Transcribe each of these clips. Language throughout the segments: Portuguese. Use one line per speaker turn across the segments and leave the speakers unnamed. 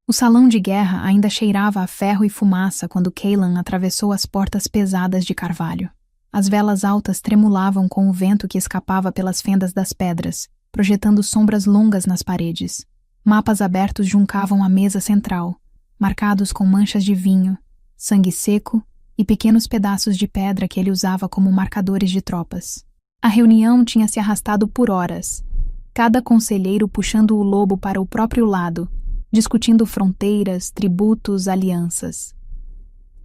O salão de guerra ainda cheirava a ferro e fumaça quando Cailan atravessou as portas pesadas de carvalho. As velas altas tremulavam com o vento que escapava pelas fendas das pedras, projetando sombras longas nas paredes. Mapas abertos juncavam a mesa central, marcados com manchas de vinho, sangue seco e pequenos pedaços de pedra que ele usava como marcadores de tropas. A reunião tinha se arrastado por horas, cada conselheiro puxando o lobo para o próprio lado, discutindo fronteiras, tributos, alianças.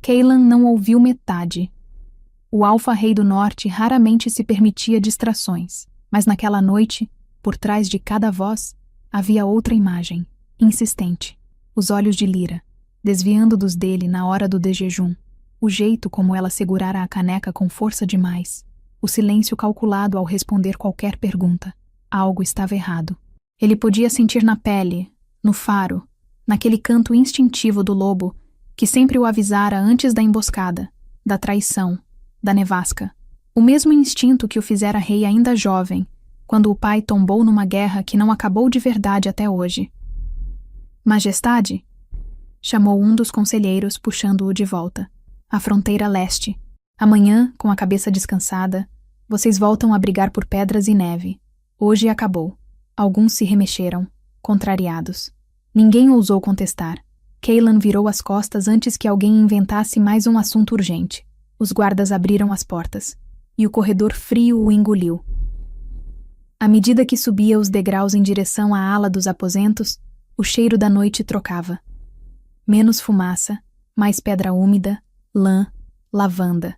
Cailan não ouviu metade. O Alfa-Rei do Norte raramente se permitia distrações, mas naquela noite, por trás de cada voz, havia outra imagem, insistente, os olhos de Lyra, desviando dos dele na hora do desjejum, o jeito como ela segurara a caneca com força demais, o silêncio calculado ao responder qualquer pergunta. Algo estava errado. Ele podia sentir na pele, no faro, naquele canto instintivo do lobo que sempre o avisara antes da emboscada, da traição, da nevasca. O mesmo instinto que o fizera rei ainda jovem, quando o pai tombou numa guerra que não acabou de verdade até hoje. Majestade? Chamou um dos conselheiros, puxando-o de volta. A fronteira leste. Amanhã, com a cabeça descansada, vocês voltam a brigar por pedras e neve. Hoje acabou. Alguns se remexeram, contrariados. Ninguém ousou contestar. Cailan virou as costas antes que alguém inventasse mais um assunto urgente. Os guardas abriram as portas, e o corredor frio o engoliu. À medida que subia os degraus em direção à ala dos aposentos, o cheiro da noite trocava. Menos fumaça, mais pedra úmida, lã, lavanda.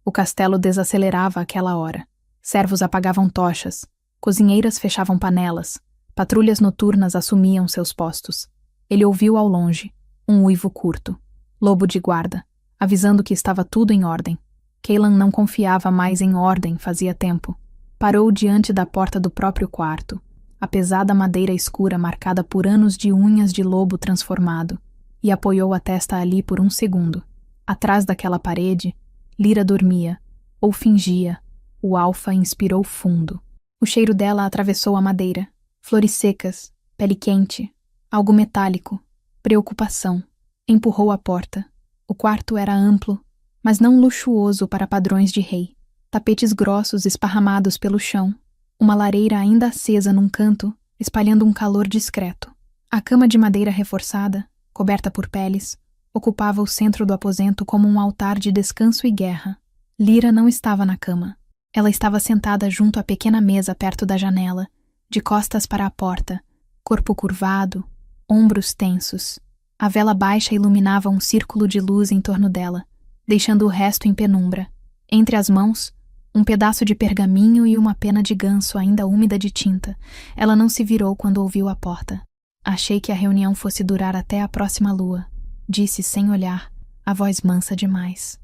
O castelo desacelerava àquela hora. Servos apagavam tochas, cozinheiras fechavam panelas, patrulhas noturnas assumiam seus postos. Ele ouviu ao longe, um uivo curto. Lobo de guarda, avisando que estava tudo em ordem. Cailan não confiava mais em ordem fazia tempo. Parou diante da porta do próprio quarto, a pesada madeira escura marcada por anos de unhas de lobo transformado, e apoiou a testa ali por um segundo. Atrás daquela parede, Lyra dormia, ou fingia. O Alfa inspirou fundo. O cheiro dela atravessou a madeira. Flores secas, pele quente, algo metálico, preocupação. Empurrou a porta. O quarto era amplo, mas não luxuoso para padrões de rei. Tapetes grossos esparramados pelo chão, uma lareira ainda acesa num canto, espalhando um calor discreto. A cama de madeira reforçada, coberta por peles, ocupava o centro do aposento como um altar de descanso e guerra. Lyra não estava na cama. Ela estava sentada junto à pequena mesa perto da janela, de costas para a porta, corpo curvado, ombros tensos. A vela baixa iluminava um círculo de luz em torno dela, deixando o resto em penumbra. Entre as mãos, um pedaço de pergaminho e uma pena de ganso ainda úmida de tinta. Ela não se virou quando ouviu a porta. Achei que a reunião fosse durar até a próxima lua, disse sem olhar, a voz mansa demais.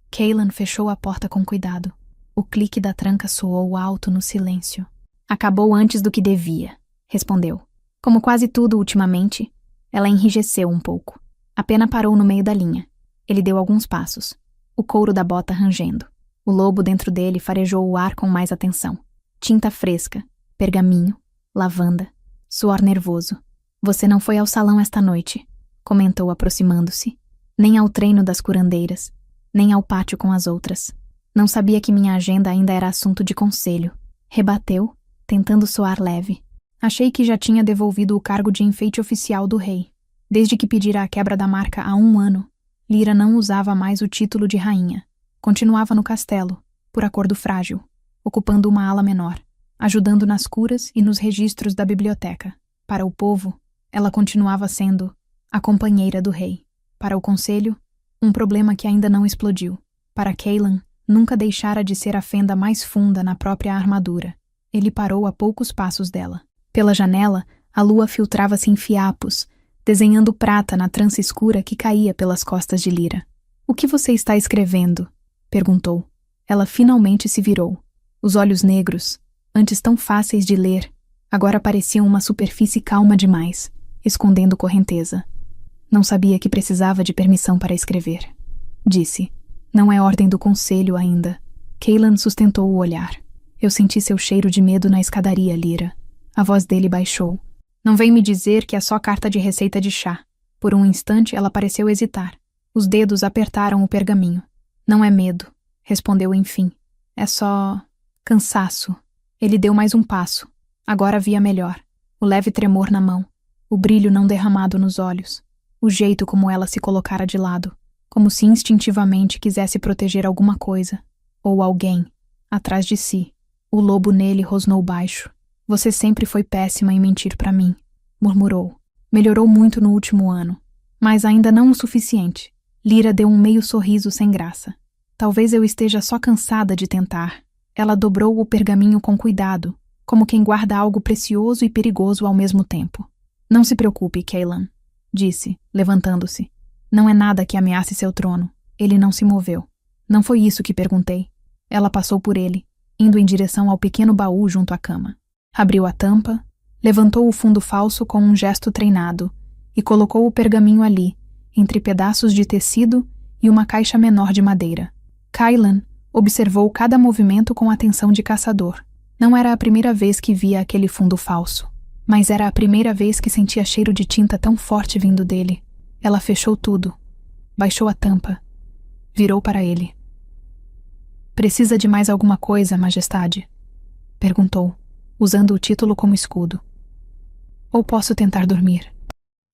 Cailan fechou a porta com cuidado. O clique da tranca soou alto no silêncio. Acabou antes do que devia, respondeu. Como quase tudo ultimamente, ela enrijeceu um pouco. A pena parou no meio da linha. Ele deu alguns passos, o couro da bota rangendo. O lobo dentro dele farejou o ar com mais atenção. Tinta fresca, pergaminho, lavanda, suor nervoso. Você não foi ao salão esta noite, comentou aproximando-se. Nem ao treino das curandeiras, nem ao pátio com as outras. Não sabia que minha agenda ainda era assunto de conselho. Rebateu, tentando soar leve. Achei que já tinha devolvido o cargo de enfeite oficial do rei. Desde que pedira a quebra da marca há 1 ano, Lyra não usava mais o título de rainha. Continuava no castelo, por acordo frágil, ocupando uma ala menor, ajudando nas curas e nos registros da biblioteca. Para o povo, ela continuava sendo a companheira do rei. Para o conselho, um problema que ainda não explodiu. Para Cailan, nunca deixara de ser a fenda mais funda na própria armadura. Ele parou a poucos passos dela. Pela janela, a lua filtrava-se em fiapos, desenhando prata na trança escura que caía pelas costas de Lyra. "O que você está escrevendo?" perguntou. Ela finalmente se virou. Os olhos negros, antes tão fáceis de ler, agora pareciam uma superfície calma demais, escondendo correnteza. "Não sabia que precisava de permissão para escrever", disse. "Não é ordem do conselho ainda." Cailan sustentou o olhar. "Eu senti seu cheiro de medo na escadaria, Lyra." A voz dele baixou. Não vem me dizer que é só carta de receita de chá. Por um instante, ela pareceu hesitar. Os dedos apertaram o pergaminho. Não é medo, respondeu enfim. É só... cansaço. Ele deu mais um passo. Agora via melhor. O leve tremor na mão. O brilho não derramado nos olhos. O jeito como ela se colocara de lado. Como se instintivamente quisesse proteger alguma coisa. Ou alguém. Atrás de si. O lobo nele rosnou baixo. Você sempre foi péssima em mentir para mim, murmurou. Melhorou muito no último ano. Mas ainda não o suficiente. Lyra deu um meio sorriso sem graça. Talvez eu esteja só cansada de tentar. Ela dobrou o pergaminho com cuidado, como quem guarda algo precioso e perigoso ao mesmo tempo. Não se preocupe, Cailan, disse, levantando-se. Não é nada que ameace seu trono. Ele não se moveu. Não foi isso que perguntei. Ela passou por ele, indo em direção ao pequeno baú junto à cama. Abriu a tampa, levantou o fundo falso com um gesto treinado e colocou o pergaminho ali, entre pedaços de tecido e uma caixa menor de madeira. Cailan observou cada movimento com atenção de caçador. Não era a primeira vez que via aquele fundo falso, mas era a primeira vez que sentia cheiro de tinta tão forte vindo dele. Ela fechou tudo, baixou a tampa, virou para ele. Precisa de mais alguma coisa, Majestade? Perguntou, usando o título como escudo. Ou posso tentar dormir?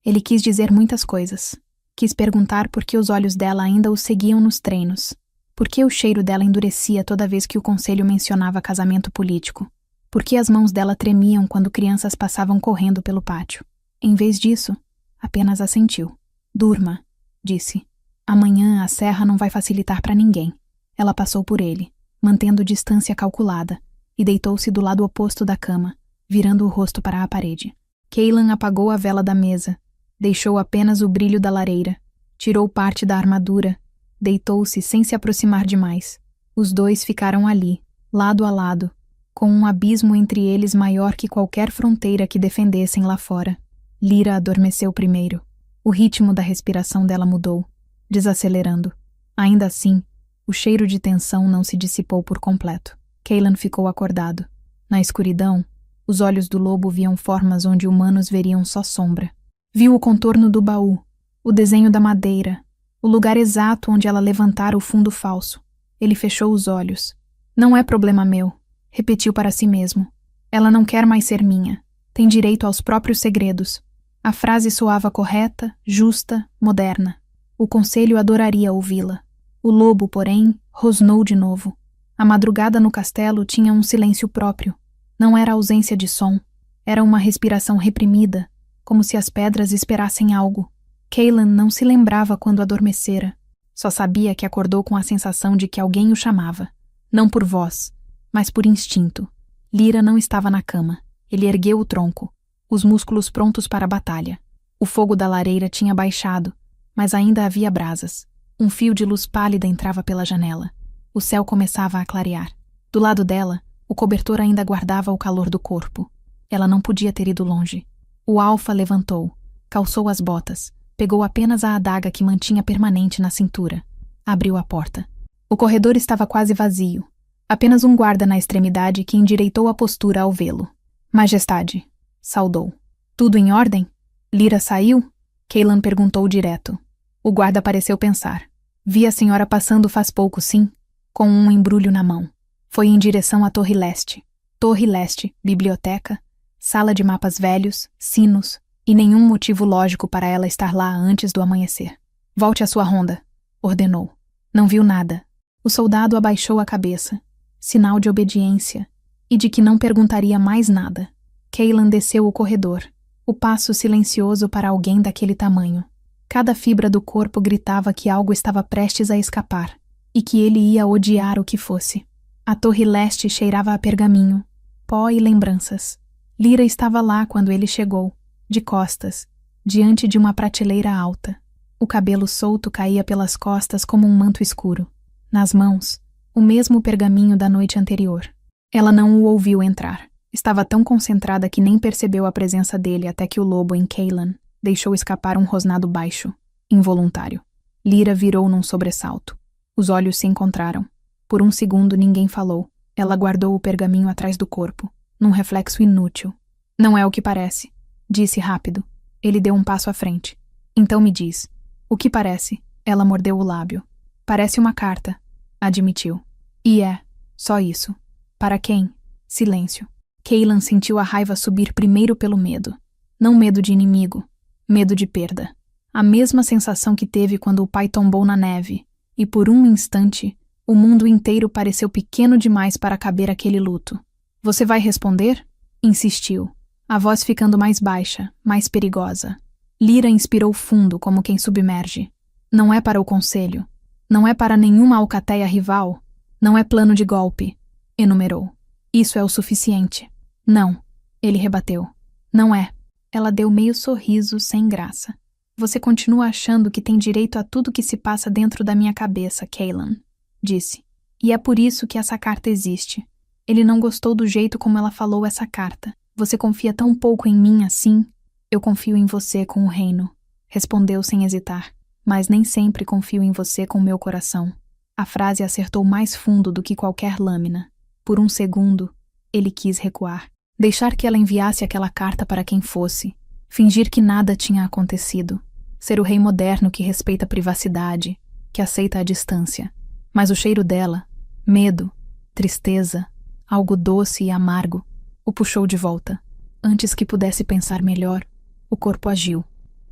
Ele quis dizer muitas coisas. Quis perguntar por que os olhos dela ainda o seguiam nos treinos. Por que o cheiro dela endurecia toda vez que o conselho mencionava casamento político? Por que as mãos dela tremiam quando crianças passavam correndo pelo pátio? Em vez disso, apenas assentiu. Durma, disse. Amanhã a serra não vai facilitar para ninguém. Ela passou por ele, mantendo distância calculada, e deitou-se do lado oposto da cama, virando o rosto para a parede. Cailan apagou a vela da mesa, deixou apenas o brilho da lareira, tirou parte da armadura, deitou-se sem se aproximar demais. Os dois ficaram ali, lado a lado, com um abismo entre eles maior que qualquer fronteira que defendessem lá fora. Lyra adormeceu primeiro. O ritmo da respiração dela mudou, desacelerando. Ainda assim, o cheiro de tensão não se dissipou por completo. Cailan ficou acordado. Na escuridão, os olhos do lobo viam formas onde humanos veriam só sombra. Viu o contorno do baú, o desenho da madeira, o lugar exato onde ela levantara o fundo falso. Ele fechou os olhos. Não é problema meu, repetiu para si mesmo. Ela não quer mais ser minha. Tem direito aos próprios segredos. A frase soava correta, justa, moderna. O conselho adoraria ouvi-la. O lobo, porém, rosnou de novo. A madrugada no castelo tinha um silêncio próprio. Não era ausência de som. Era uma respiração reprimida, como se as pedras esperassem algo. Cailan não se lembrava quando adormecera. Só sabia que acordou com a sensação de que alguém o chamava. Não por voz, mas por instinto. Lyra não estava na cama. Ele ergueu o tronco, os músculos prontos para a batalha. O fogo da lareira tinha baixado, mas ainda havia brasas. Um fio de luz pálida entrava pela janela. O céu começava a clarear. Do lado dela, o cobertor ainda guardava o calor do corpo. Ela não podia ter ido longe. O alfa levantou, calçou as botas, pegou apenas a adaga que mantinha permanente na cintura. Abriu a porta. O corredor estava quase vazio. Apenas um guarda na extremidade que endireitou a postura ao vê-lo. Majestade, saudou. Tudo em ordem? Lyra saiu? Cailan perguntou direto. O guarda pareceu pensar. Vi a senhora passando faz pouco, sim, com um embrulho na mão. Foi em direção à Torre Leste. Torre Leste, biblioteca, sala de mapas velhos, sinos, e nenhum motivo lógico para ela estar lá antes do amanhecer. Volte à sua ronda, ordenou. Não viu nada. O soldado abaixou a cabeça, sinal de obediência, e de que não perguntaria mais nada. Cailan desceu o corredor, o passo silencioso para alguém daquele tamanho. Cada fibra do corpo gritava que algo estava prestes a escapar, e que ele ia odiar o que fosse. A Torre Leste cheirava a pergaminho, pó e lembranças. Lyra estava lá quando ele chegou, de costas, diante de uma prateleira alta. O cabelo solto caía pelas costas como um manto escuro. Nas mãos, o mesmo pergaminho da noite anterior. Ela não o ouviu entrar. Estava tão concentrada que nem percebeu a presença dele até que o lobo em Cailan deixou escapar um rosnado baixo, involuntário. Lyra virou num sobressalto. Os olhos se encontraram. Por um segundo ninguém falou. Ela guardou o pergaminho atrás do corpo, num reflexo inútil. Não é o que parece. disse rápido. Ele deu um passo à frente. Então me diz. O que parece? Ela mordeu o lábio. Parece uma carta, admitiu. E é, só isso. Para quem? Silêncio. Cailan sentiu a raiva subir primeiro pelo medo. Não medo de inimigo, medo de perda. A mesma sensação que teve quando o pai tombou na neve, e por um instante, o mundo inteiro pareceu pequeno demais para caber aquele luto. Você vai responder? Insistiu, a voz ficando mais baixa, mais perigosa. Lyra inspirou fundo como quem submerge. Não é para o conselho. Não é para nenhuma alcateia rival. Não é plano de golpe, enumerou. Isso é o suficiente. Não, ele rebateu. Não é. Ela deu meio sorriso sem graça. Você continua achando que tem direito a tudo que se passa dentro da minha cabeça, Cailan, disse. E é por isso que essa carta existe. Ele não gostou do jeito como ela falou essa carta. Você confia tão pouco em mim assim? Eu confio em você com o reino, respondeu sem hesitar. Mas nem sempre confio em você com meu coração. A frase acertou mais fundo do que qualquer lâmina. Por um segundo, ele quis recuar. Deixar que ela enviasse aquela carta para quem fosse. Fingir que nada tinha acontecido. Ser o rei moderno que respeita a privacidade, que aceita a distância. Mas o cheiro dela, medo, tristeza, algo doce e amargo, o puxou de volta. Antes que pudesse pensar melhor, o corpo agiu.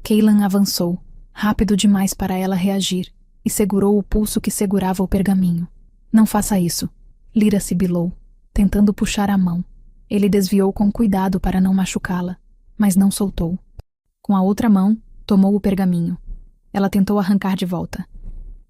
Cailan avançou, rápido demais para ela reagir, e segurou o pulso que segurava o pergaminho. Não faça isso. Lyra sibilou, tentando puxar a mão. Ele desviou com cuidado para não machucá-la, mas não soltou. Com a outra mão, tomou o pergaminho. Ela tentou arrancar de volta.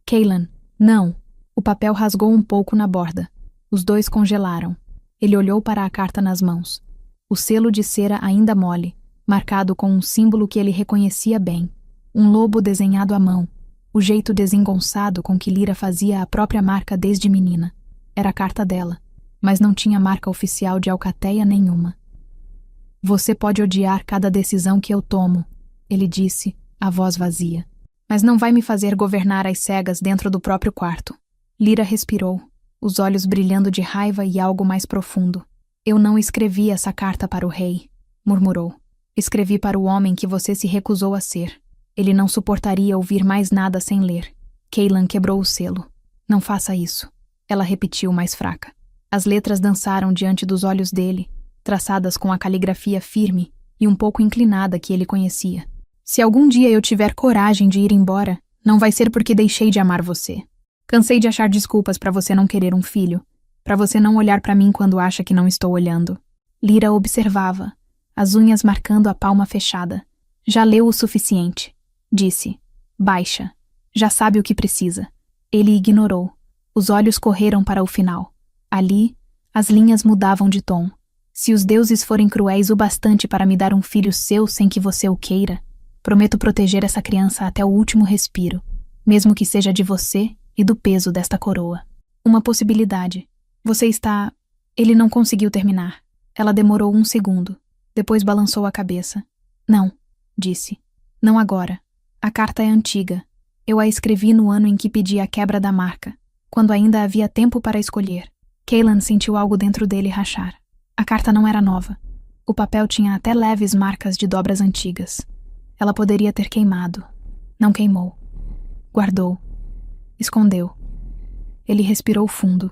Cailan, não! O papel rasgou um pouco na borda. Os dois congelaram. Ele olhou para a carta nas mãos. O selo de cera ainda mole, marcado com um símbolo que ele reconhecia bem. Um lobo desenhado à mão. O jeito desengonçado com que Lyra fazia a própria marca desde menina. Era a carta dela, mas não tinha marca oficial de alcateia nenhuma. Você pode odiar cada decisão que eu tomo, ele disse, a voz vazia. Mas não vai me fazer governar às cegas dentro do próprio quarto. Lyra respirou, os olhos brilhando de raiva e algo mais profundo. Eu não escrevi essa carta para o rei, murmurou. Escrevi para o homem que você se recusou a ser. Ele não suportaria ouvir mais nada sem ler. Cailan quebrou o selo. Não faça isso. Ela repetiu mais fraca. As letras dançaram diante dos olhos dele, traçadas com a caligrafia firme e um pouco inclinada que ele conhecia. Se algum dia eu tiver coragem de ir embora, não vai ser porque deixei de amar você. Cansei de achar desculpas para você não querer um filho, para você não olhar para mim quando acha que não estou olhando. Lyra observava, as unhas marcando a palma fechada. Já leu o suficiente, disse. Baixa. Já sabe o que precisa. Ele ignorou. Os olhos correram para o final. Ali, as linhas mudavam de tom. Se os deuses forem cruéis o bastante para me dar um filho seu sem que você o queira, prometo proteger essa criança até o último respiro, mesmo que seja de você e do peso desta coroa. Uma possibilidade. Você está... Ele não conseguiu terminar. Ela demorou um segundo. Depois balançou a cabeça. Não, disse. Não agora. A carta é antiga. Eu a escrevi no ano em que pedi a quebra da marca, quando ainda havia tempo para escolher. Cailan sentiu algo dentro dele rachar. A carta não era nova. O papel tinha até leves marcas de dobras antigas. Ela poderia ter queimado. Não queimou. Guardou. Escondeu. Ele respirou fundo,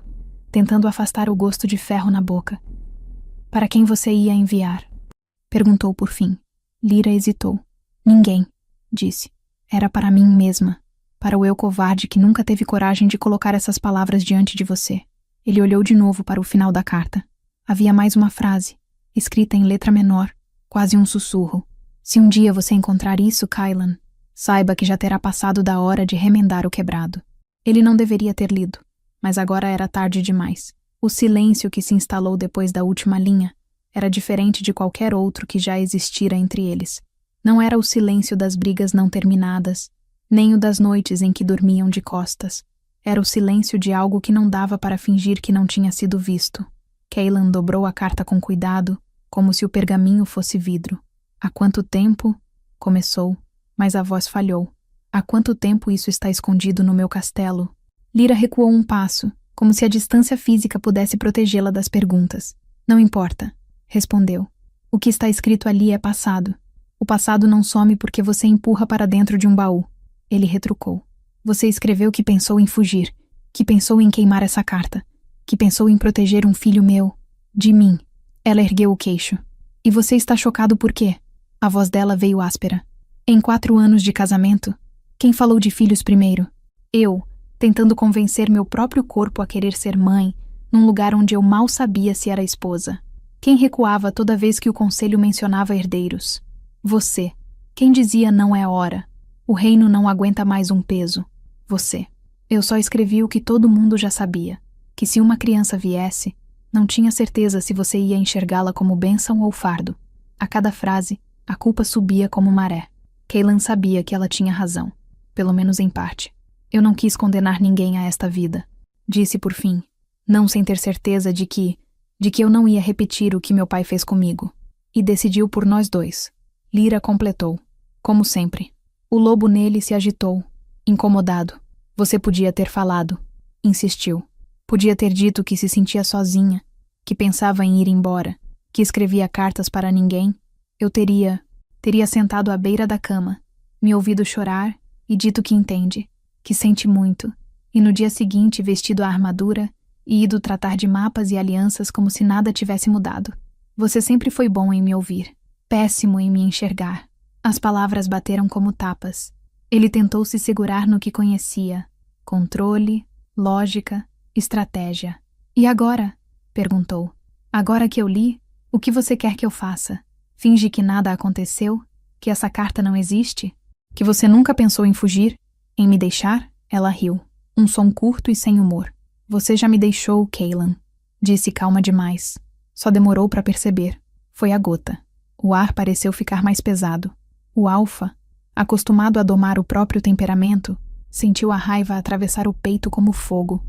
tentando afastar o gosto de ferro na boca. Para quem você ia enviar? Perguntou por fim. Lyra hesitou. Ninguém, disse. Era para mim mesma. Para o eu covarde que nunca teve coragem de colocar essas palavras diante de você. Ele olhou de novo para o final da carta. Havia mais uma frase, escrita em letra menor, quase um sussurro. Se um dia você encontrar isso, Cailan, saiba que já terá passado da hora de remendar o quebrado. Ele não deveria ter lido, mas agora era tarde demais. O silêncio que se instalou depois da última linha era diferente de qualquer outro que já existira entre eles. Não era o silêncio das brigas não terminadas, nem o das noites em que dormiam de costas. Era o silêncio de algo que não dava para fingir que não tinha sido visto. Cailan dobrou a carta com cuidado, como se o pergaminho fosse vidro. Há quanto tempo? Começou, mas a voz falhou. Há quanto tempo isso está escondido no meu castelo? Lyra recuou um passo, como se a distância física pudesse protegê-la das perguntas. Não importa, respondeu. O que está escrito ali é passado. O passado não some porque você empurra para dentro de um baú. Ele retrucou. Você escreveu que pensou em fugir, que pensou em queimar essa carta, que pensou em proteger um filho meu, de mim. Ela ergueu o queixo. E você está chocado por quê? A voz dela veio áspera. Em 4 anos de casamento, quem falou de filhos primeiro? Eu, tentando convencer meu próprio corpo a querer ser mãe, num lugar onde eu mal sabia se era esposa. Quem recuava toda vez que o conselho mencionava herdeiros? Você. Quem dizia não é hora? O reino não aguenta mais um peso. Você. Eu só escrevi o que todo mundo já sabia, que se uma criança viesse, não tinha certeza se você ia enxergá-la como bênção ou fardo. A cada frase, a culpa subia como maré. Cailan sabia que ela tinha razão, pelo menos em parte. Eu não quis condenar ninguém a esta vida, disse por fim, não sem ter certeza de que eu não ia repetir o que meu pai fez comigo. E decidiu por nós dois. Lyra completou, como sempre. O lobo nele se agitou, incomodado. Você podia ter falado, insistiu. Podia ter dito que se sentia sozinha, que pensava em ir embora, que escrevia cartas para ninguém. Eu teria sentado à beira da cama, me ouvido chorar e dito que entende, que sente muito, e no dia seguinte vestido a armadura e ido tratar de mapas e alianças como se nada tivesse mudado. Você sempre foi bom em me ouvir, péssimo em me enxergar. As palavras bateram como tapas. Ele tentou se segurar no que conhecia. Controle, lógica, estratégia. E agora? Perguntou. Agora que eu li, o que você quer que eu faça? Finge que nada aconteceu? Que essa carta não existe? Que você nunca pensou em fugir? Em me deixar? Ela riu. Um som curto e sem humor. Você já me deixou, Cailan. Disse calma demais. Só demorou para perceber. Foi a gota. O ar pareceu ficar mais pesado. O alfa, acostumado a domar o próprio temperamento, sentiu a raiva atravessar o peito como fogo.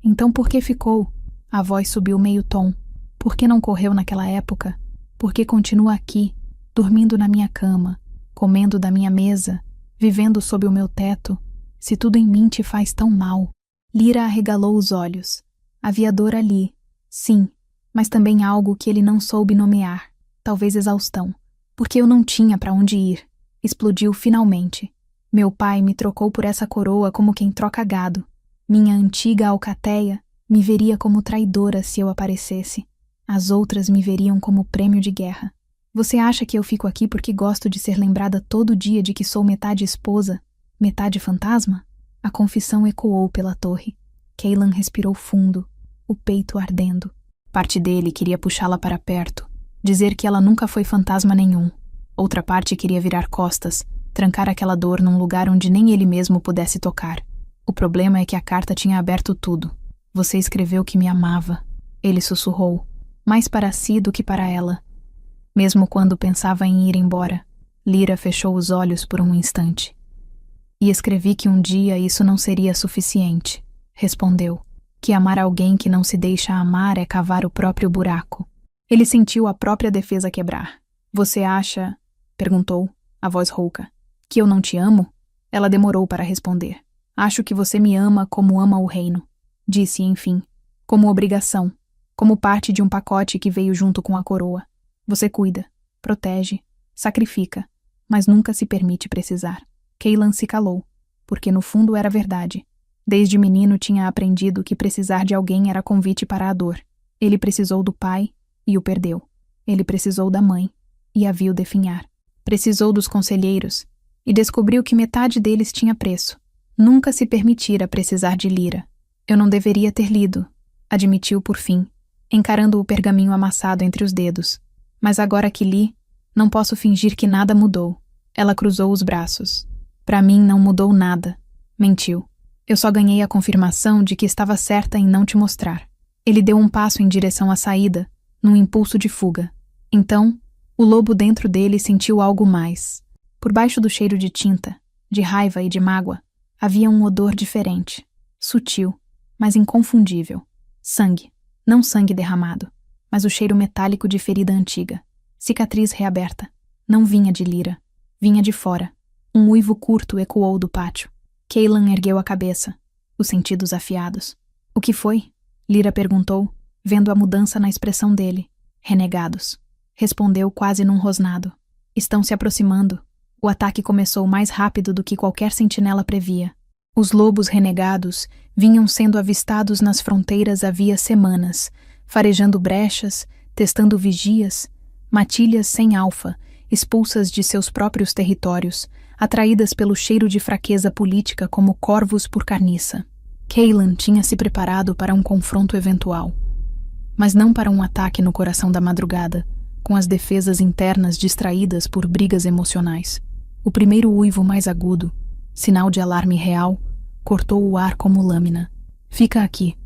Então por que ficou? A voz subiu meio tom. Por que não correu naquela época? Por que continua aqui, dormindo na minha cama, comendo da minha mesa, vivendo sob o meu teto, se tudo em mim te faz tão mal? Lyra arregalou os olhos. Havia dor ali, sim, mas também algo que ele não soube nomear, talvez exaustão. Porque eu não tinha para onde ir. Explodiu finalmente. Meu pai me trocou por essa coroa como quem troca gado. Minha antiga alcateia me veria como traidora se eu aparecesse. As outras me veriam como prêmio de guerra. Você acha que eu fico aqui porque gosto de ser lembrada todo dia de que sou metade esposa, metade fantasma? A confissão ecoou pela torre. Cailan respirou fundo, o peito ardendo. Parte dele queria puxá-la para perto, dizer que ela nunca foi fantasma nenhum. Outra parte queria virar costas, trancar aquela dor num lugar onde nem ele mesmo pudesse tocar. O problema é que a carta tinha aberto tudo. Você escreveu que me amava. Ele sussurrou, mais para si do que para ela. Mesmo quando pensava em ir embora, Lyra fechou os olhos por um instante. E escrevi que um dia isso não seria suficiente, respondeu. Que amar alguém que não se deixa amar é cavar o próprio buraco. Ele sentiu a própria defesa quebrar. Você acha, perguntou, a voz rouca, que eu não te amo? Ela demorou para responder. Acho que você me ama como ama o reino, disse enfim, como obrigação, como parte de um pacote que veio junto com a coroa. Você cuida, protege, sacrifica, mas nunca se permite precisar. Cailan se calou, porque no fundo era verdade. Desde menino tinha aprendido que precisar de alguém era convite para a dor. Ele precisou do pai e o perdeu. Ele precisou da mãe e a viu definhar. Precisou dos conselheiros e descobriu que metade deles tinha preço. Nunca se permitira precisar de Lyra. Eu não deveria ter lido, admitiu por fim, encarando o pergaminho amassado entre os dedos. Mas agora que li, não posso fingir que nada mudou. Ela cruzou os braços. Para mim não mudou nada. Mentiu. Eu só ganhei a confirmação de que estava certa em não te mostrar. Ele deu um passo em direção à saída, num impulso de fuga. Então, o lobo dentro dele sentiu algo mais. Por baixo do cheiro de tinta, de raiva e de mágoa, havia um odor diferente, sutil, mas inconfundível. Sangue. Não sangue derramado, mas o cheiro metálico de ferida antiga. Cicatriz reaberta. Não vinha de Lyra. Vinha de fora. Um uivo curto ecoou do pátio. Cailan ergueu a cabeça, os sentidos afiados. O que foi? Lyra perguntou, vendo a mudança na expressão dele. Renegados. Respondeu quase num rosnado. Estão se aproximando. O ataque começou mais rápido do que qualquer sentinela previa. Os lobos renegados vinham sendo avistados nas fronteiras havia semanas, farejando brechas, testando vigias, matilhas sem alfa, expulsas de seus próprios territórios, atraídas pelo cheiro de fraqueza política como corvos por carniça. Cailan tinha se preparado para um confronto eventual, mas não para um ataque no coração da madrugada, com as defesas internas distraídas por brigas emocionais. O primeiro uivo mais agudo, sinal de alarme real, cortou o ar como lâmina. Fica aqui.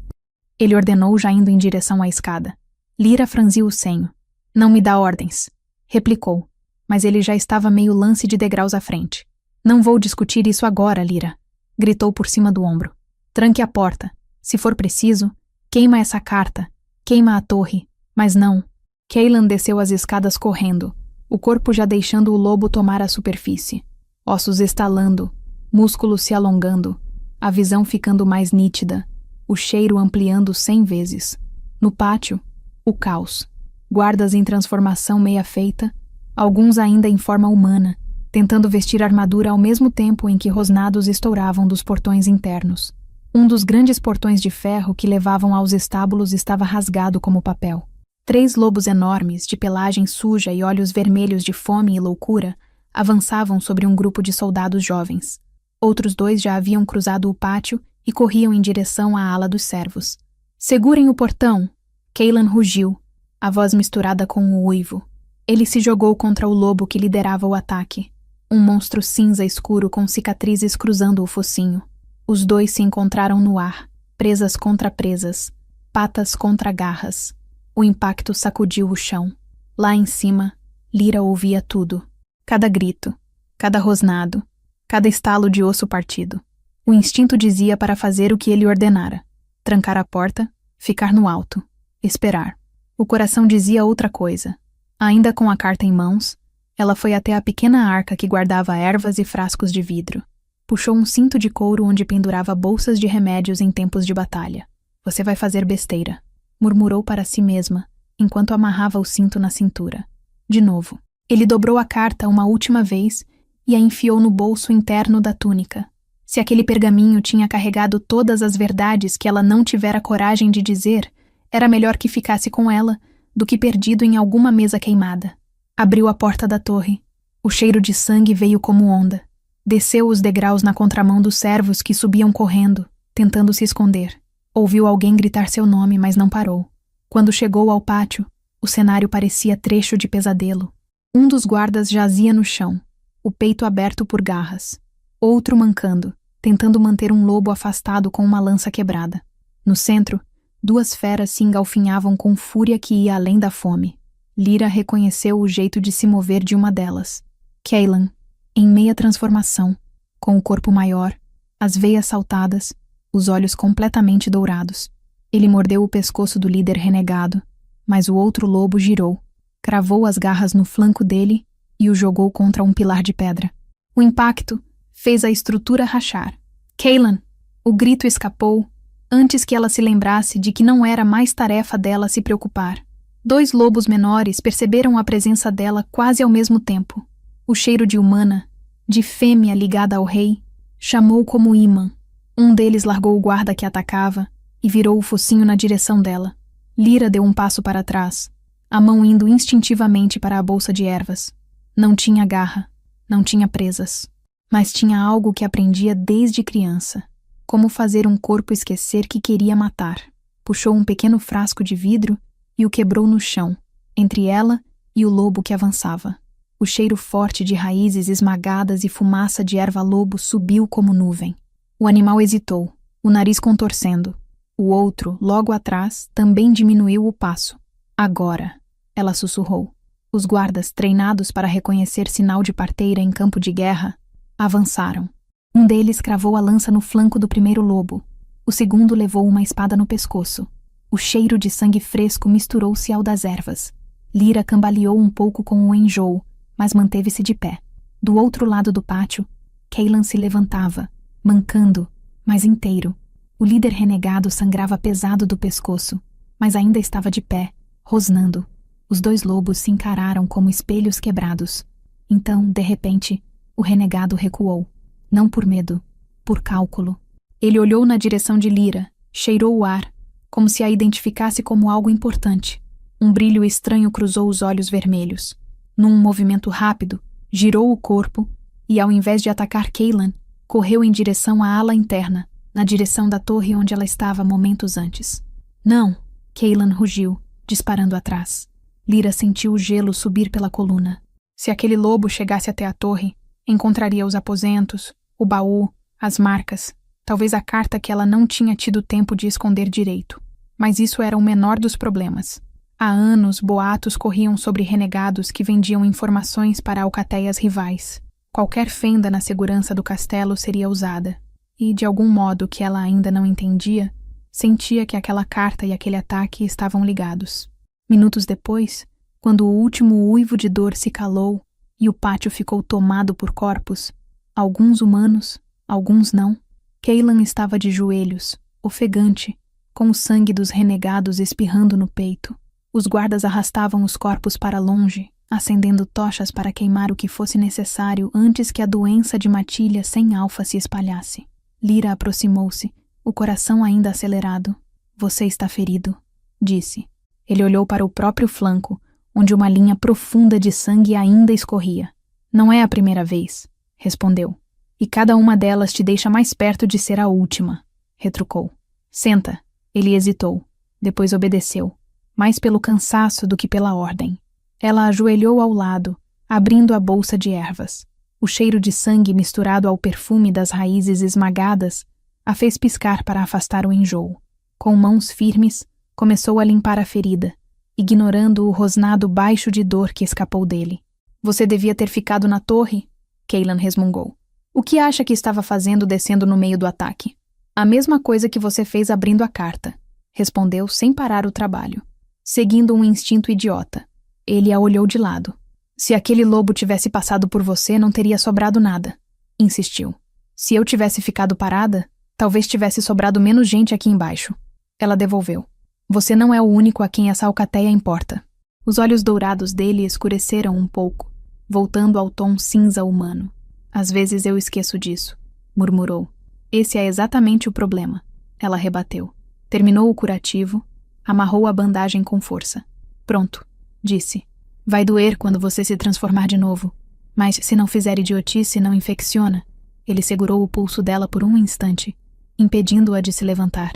Ele ordenou, já indo em direção à escada. Lyra franziu o senho. Não me dá ordens, replicou, mas ele já estava meio lance de degraus à frente. Não vou discutir isso agora, Lyra, gritou por cima do ombro. Tranque a porta. Se for preciso, queima essa carta, queima a torre, mas não. Cailan desceu as escadas correndo, o corpo já deixando o lobo tomar a superfície. Ossos estalando, músculos se alongando, a visão ficando mais nítida, o cheiro ampliando 100 vezes. No pátio, o caos. Guardas em transformação meia feita, alguns ainda em forma humana, tentando vestir armadura ao mesmo tempo em que rosnados estouravam dos portões internos. Um dos grandes portões de ferro que levavam aos estábulos estava rasgado como papel. 3 lobos enormes, de pelagem suja e olhos vermelhos de fome e loucura, avançavam sobre um grupo de soldados jovens. Outros 2 já haviam cruzado o pátio e corriam em direção à ala dos servos. Segurem o portão! Cailan rugiu, a voz misturada com o uivo. Ele se jogou contra o lobo que liderava o ataque. Um monstro cinza escuro com cicatrizes cruzando o focinho. Os 2 se encontraram no ar, presas contra presas, patas contra garras. O impacto sacudiu o chão. Lá em cima, Lyra ouvia tudo. Cada grito, cada rosnado, cada estalo de osso partido. O instinto dizia para fazer o que ele ordenara. Trancar a porta, ficar no alto, esperar. O coração dizia outra coisa. Ainda com a carta em mãos, ela foi até a pequena arca que guardava ervas e frascos de vidro. Puxou um cinto de couro onde pendurava bolsas de remédios em tempos de batalha. Você vai fazer besteira, murmurou para si mesma, enquanto amarrava o cinto na cintura. De novo, ele dobrou a carta uma última vez e a enfiou no bolso interno da túnica. Se aquele pergaminho tinha carregado todas as verdades que ela não tivera coragem de dizer, era melhor que ficasse com ela do que perdido em alguma mesa queimada. Abriu a porta da torre. O cheiro de sangue veio como onda. Desceu os degraus na contramão dos servos que subiam correndo, tentando se esconder. Ouviu alguém gritar seu nome, mas não parou. Quando chegou ao pátio, o cenário parecia trecho de pesadelo. Um dos guardas jazia no chão, o peito aberto por garras. Outro mancando, tentando manter um lobo afastado com uma lança quebrada. No centro, 2 feras se engalfinhavam com fúria que ia além da fome. Lyra reconheceu o jeito de se mover de uma delas. Cailan, em meia transformação, com o corpo maior, as veias saltadas, os olhos completamente dourados. Ele mordeu o pescoço do líder renegado, mas o outro lobo girou, cravou as garras no flanco dele e o jogou contra um pilar de pedra. O impacto fez a estrutura rachar. Cailan! O grito escapou antes que ela se lembrasse de que não era mais tarefa dela se preocupar. 2 lobos menores perceberam a presença dela quase ao mesmo tempo. O cheiro de humana, de fêmea ligada ao rei, chamou como imã. Um deles largou o guarda que atacava e virou o focinho na direção dela. Lyra deu um passo para trás, a mão indo instintivamente para a bolsa de ervas. Não tinha garra, não tinha presas, mas tinha algo que aprendia desde criança. Como fazer um corpo esquecer que queria matar. Puxou um pequeno frasco de vidro e o quebrou no chão, entre ela e o lobo que avançava. O cheiro forte de raízes esmagadas e fumaça de erva-lobo subiu como nuvem. O animal hesitou, o nariz contorcendo. O outro, logo atrás, também diminuiu o passo. Agora, ela sussurrou. Os guardas, treinados para reconhecer sinal de parteira em campo de guerra, avançaram. Um deles cravou a lança no flanco do primeiro lobo. O segundo levou uma espada no pescoço. O cheiro de sangue fresco misturou-se ao das ervas. Lyra cambaleou um pouco com o enjoo, mas manteve-se de pé. Do outro lado do pátio, Cailan se levantava, mancando, mas inteiro. O líder renegado sangrava pesado do pescoço, mas ainda estava de pé, rosnando. Os 2 lobos se encararam como espelhos quebrados. Então, de repente, o renegado recuou. Não por medo, por cálculo. Ele olhou na direção de Lyra, cheirou o ar, como se a identificasse como algo importante. Um brilho estranho cruzou os olhos vermelhos. Num movimento rápido, girou o corpo e, ao invés de atacar Cailan, correu em direção à ala interna, na direção da torre onde ela estava momentos antes. Não! Cailan rugiu, disparando atrás. Lyra sentiu o gelo subir pela coluna. Se aquele lobo chegasse até a torre, encontraria os aposentos, o baú, as marcas, talvez a carta que ela não tinha tido tempo de esconder direito. Mas isso era o menor dos problemas. Há anos, boatos corriam sobre renegados que vendiam informações para alcateias rivais. Qualquer fenda na segurança do castelo seria usada. E, de algum modo que ela ainda não entendia, sentia que aquela carta e aquele ataque estavam ligados. Minutos depois, quando o último uivo de dor se calou e o pátio ficou tomado por corpos, alguns humanos, alguns não, Cailan estava de joelhos, ofegante, com o sangue dos renegados espirrando no peito. Os guardas arrastavam os corpos para longe, acendendo tochas para queimar o que fosse necessário antes que a doença de matilha sem alfa se espalhasse. Lyra aproximou-se, o coração ainda acelerado. Você está ferido, disse. Ele olhou para o próprio flanco, onde uma linha profunda de sangue ainda escorria. Não é a primeira vez, respondeu. E cada uma delas te deixa mais perto de ser a última, retrucou. Senta. Ele hesitou, depois obedeceu, mais pelo cansaço do que pela ordem. Ela ajoelhou ao lado, abrindo a bolsa de ervas. O cheiro de sangue misturado ao perfume das raízes esmagadas a fez piscar para afastar o enjoo. Com mãos firmes, começou a limpar a ferida, ignorando o rosnado baixo de dor que escapou dele. Você devia ter ficado na torre, Cailan resmungou. O que acha que estava fazendo descendo no meio do ataque? A mesma coisa que você fez abrindo a carta, respondeu sem parar o trabalho, seguindo um instinto idiota. Ele a olhou de lado. Se aquele lobo tivesse passado por você, não teria sobrado nada, insistiu. Se eu tivesse ficado parada, talvez tivesse sobrado menos gente aqui embaixo. Ela devolveu. Você não é o único a quem essa alcateia importa. Os olhos dourados dele escureceram um pouco, voltando ao tom cinza humano. Às vezes eu esqueço disso, murmurou. Esse é exatamente o problema, ela rebateu. Terminou o curativo, amarrou a bandagem com força. Pronto, disse. Vai doer quando você se transformar de novo, mas se não fizer idiotice, não infecciona. Ele segurou o pulso dela por um instante, impedindo-a de se levantar.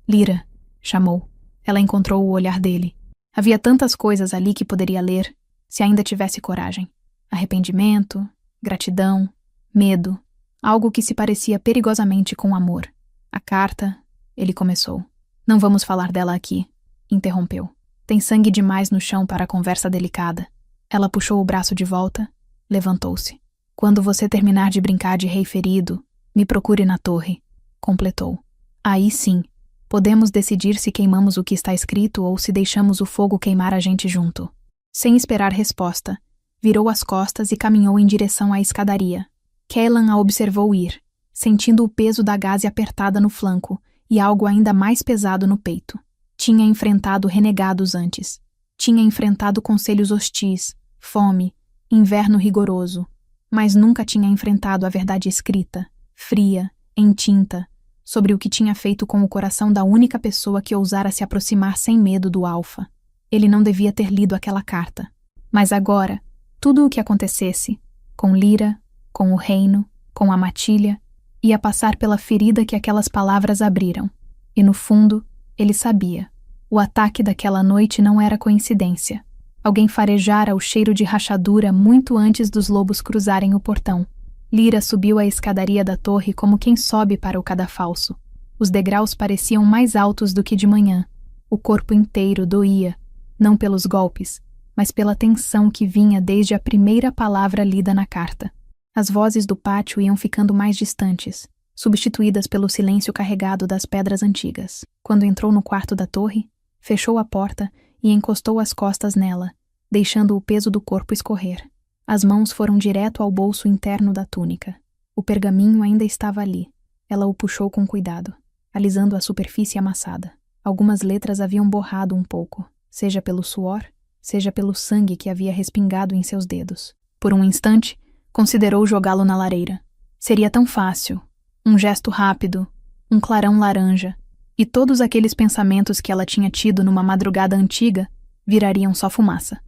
Lyra, chamou. Ela encontrou o olhar dele. Havia tantas coisas ali que poderia ler, se ainda tivesse coragem. Arrependimento, gratidão, medo, algo que se parecia perigosamente com amor. A carta, ele começou. Não vamos falar dela aqui, interrompeu. Tem sangue demais no chão para a conversa delicada. Ela puxou o braço de volta, levantou-se. Quando você terminar de brincar de rei ferido, me procure na torre, completou. Aí sim, podemos decidir se queimamos o que está escrito ou se deixamos o fogo queimar a gente junto. Sem esperar resposta, virou as costas e caminhou em direção à escadaria. Cailan a observou ir, sentindo o peso da gaze apertada no flanco e algo ainda mais pesado no peito. Tinha enfrentado renegados antes. Tinha enfrentado conselhos hostis, fome, inverno rigoroso, mas nunca tinha enfrentado a verdade escrita, fria, em tinta, sobre o que tinha feito com o coração da única pessoa que ousara se aproximar sem medo do Alfa. Ele não devia ter lido aquela carta. Mas agora, tudo o que acontecesse, com Lyra, com o reino, com a matilha, ia passar pela ferida que aquelas palavras abriram. E no fundo, ele sabia. O ataque daquela noite não era coincidência. Alguém farejara o cheiro de rachadura muito antes dos lobos cruzarem o portão. Lyra subiu a escadaria da torre como quem sobe para o cadafalso. Os degraus pareciam mais altos do que de manhã. O corpo inteiro doía, não pelos golpes, mas pela tensão que vinha desde a primeira palavra lida na carta. As vozes do pátio iam ficando mais distantes, substituídas pelo silêncio carregado das pedras antigas. Quando entrou no quarto da torre, fechou a porta e encostou as costas nela, deixando o peso do corpo escorrer. As mãos foram direto ao bolso interno da túnica. O pergaminho ainda estava ali. Ela o puxou com cuidado, alisando a superfície amassada. Algumas letras haviam borrado um pouco, seja pelo suor, seja pelo sangue que havia respingado em seus dedos. Por um instante, considerou jogá-lo na lareira. Seria tão fácil. Um gesto rápido, um clarão laranja, e todos aqueles pensamentos que ela tinha tido numa madrugada antiga virariam só fumaça.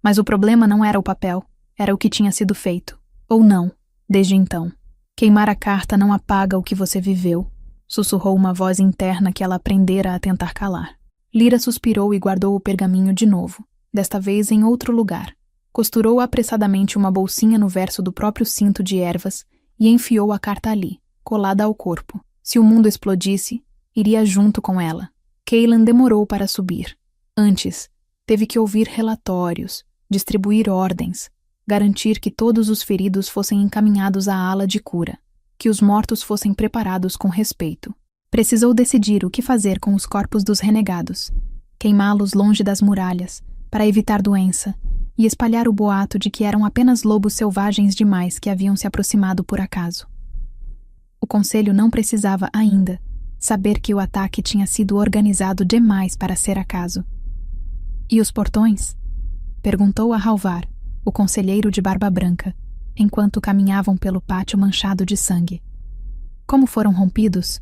Mas o problema não era o papel, era o que tinha sido feito. Ou não, desde então. Queimar a carta não apaga o que você viveu, sussurrou uma voz interna que ela aprendera a tentar calar. Lyra suspirou e guardou o pergaminho de novo, desta vez em outro lugar. Costurou apressadamente uma bolsinha no verso do próprio cinto de ervas e enfiou a carta ali, colada ao corpo. Se o mundo explodisse, iria junto com ela. Cailan demorou para subir. Antes, teve que ouvir relatórios, distribuir ordens, garantir que todos os feridos fossem encaminhados à ala de cura, que os mortos fossem preparados com respeito. Precisou decidir o que fazer com os corpos dos renegados, queimá-los longe das muralhas, para evitar doença, e espalhar o boato de que eram apenas lobos selvagens demais que haviam se aproximado por acaso. O conselho não precisava ainda saber que o ataque tinha sido organizado demais para ser acaso. E os portões? Perguntou a Halvar, o conselheiro de barba branca, enquanto caminhavam pelo pátio manchado de sangue. Como foram rompidos?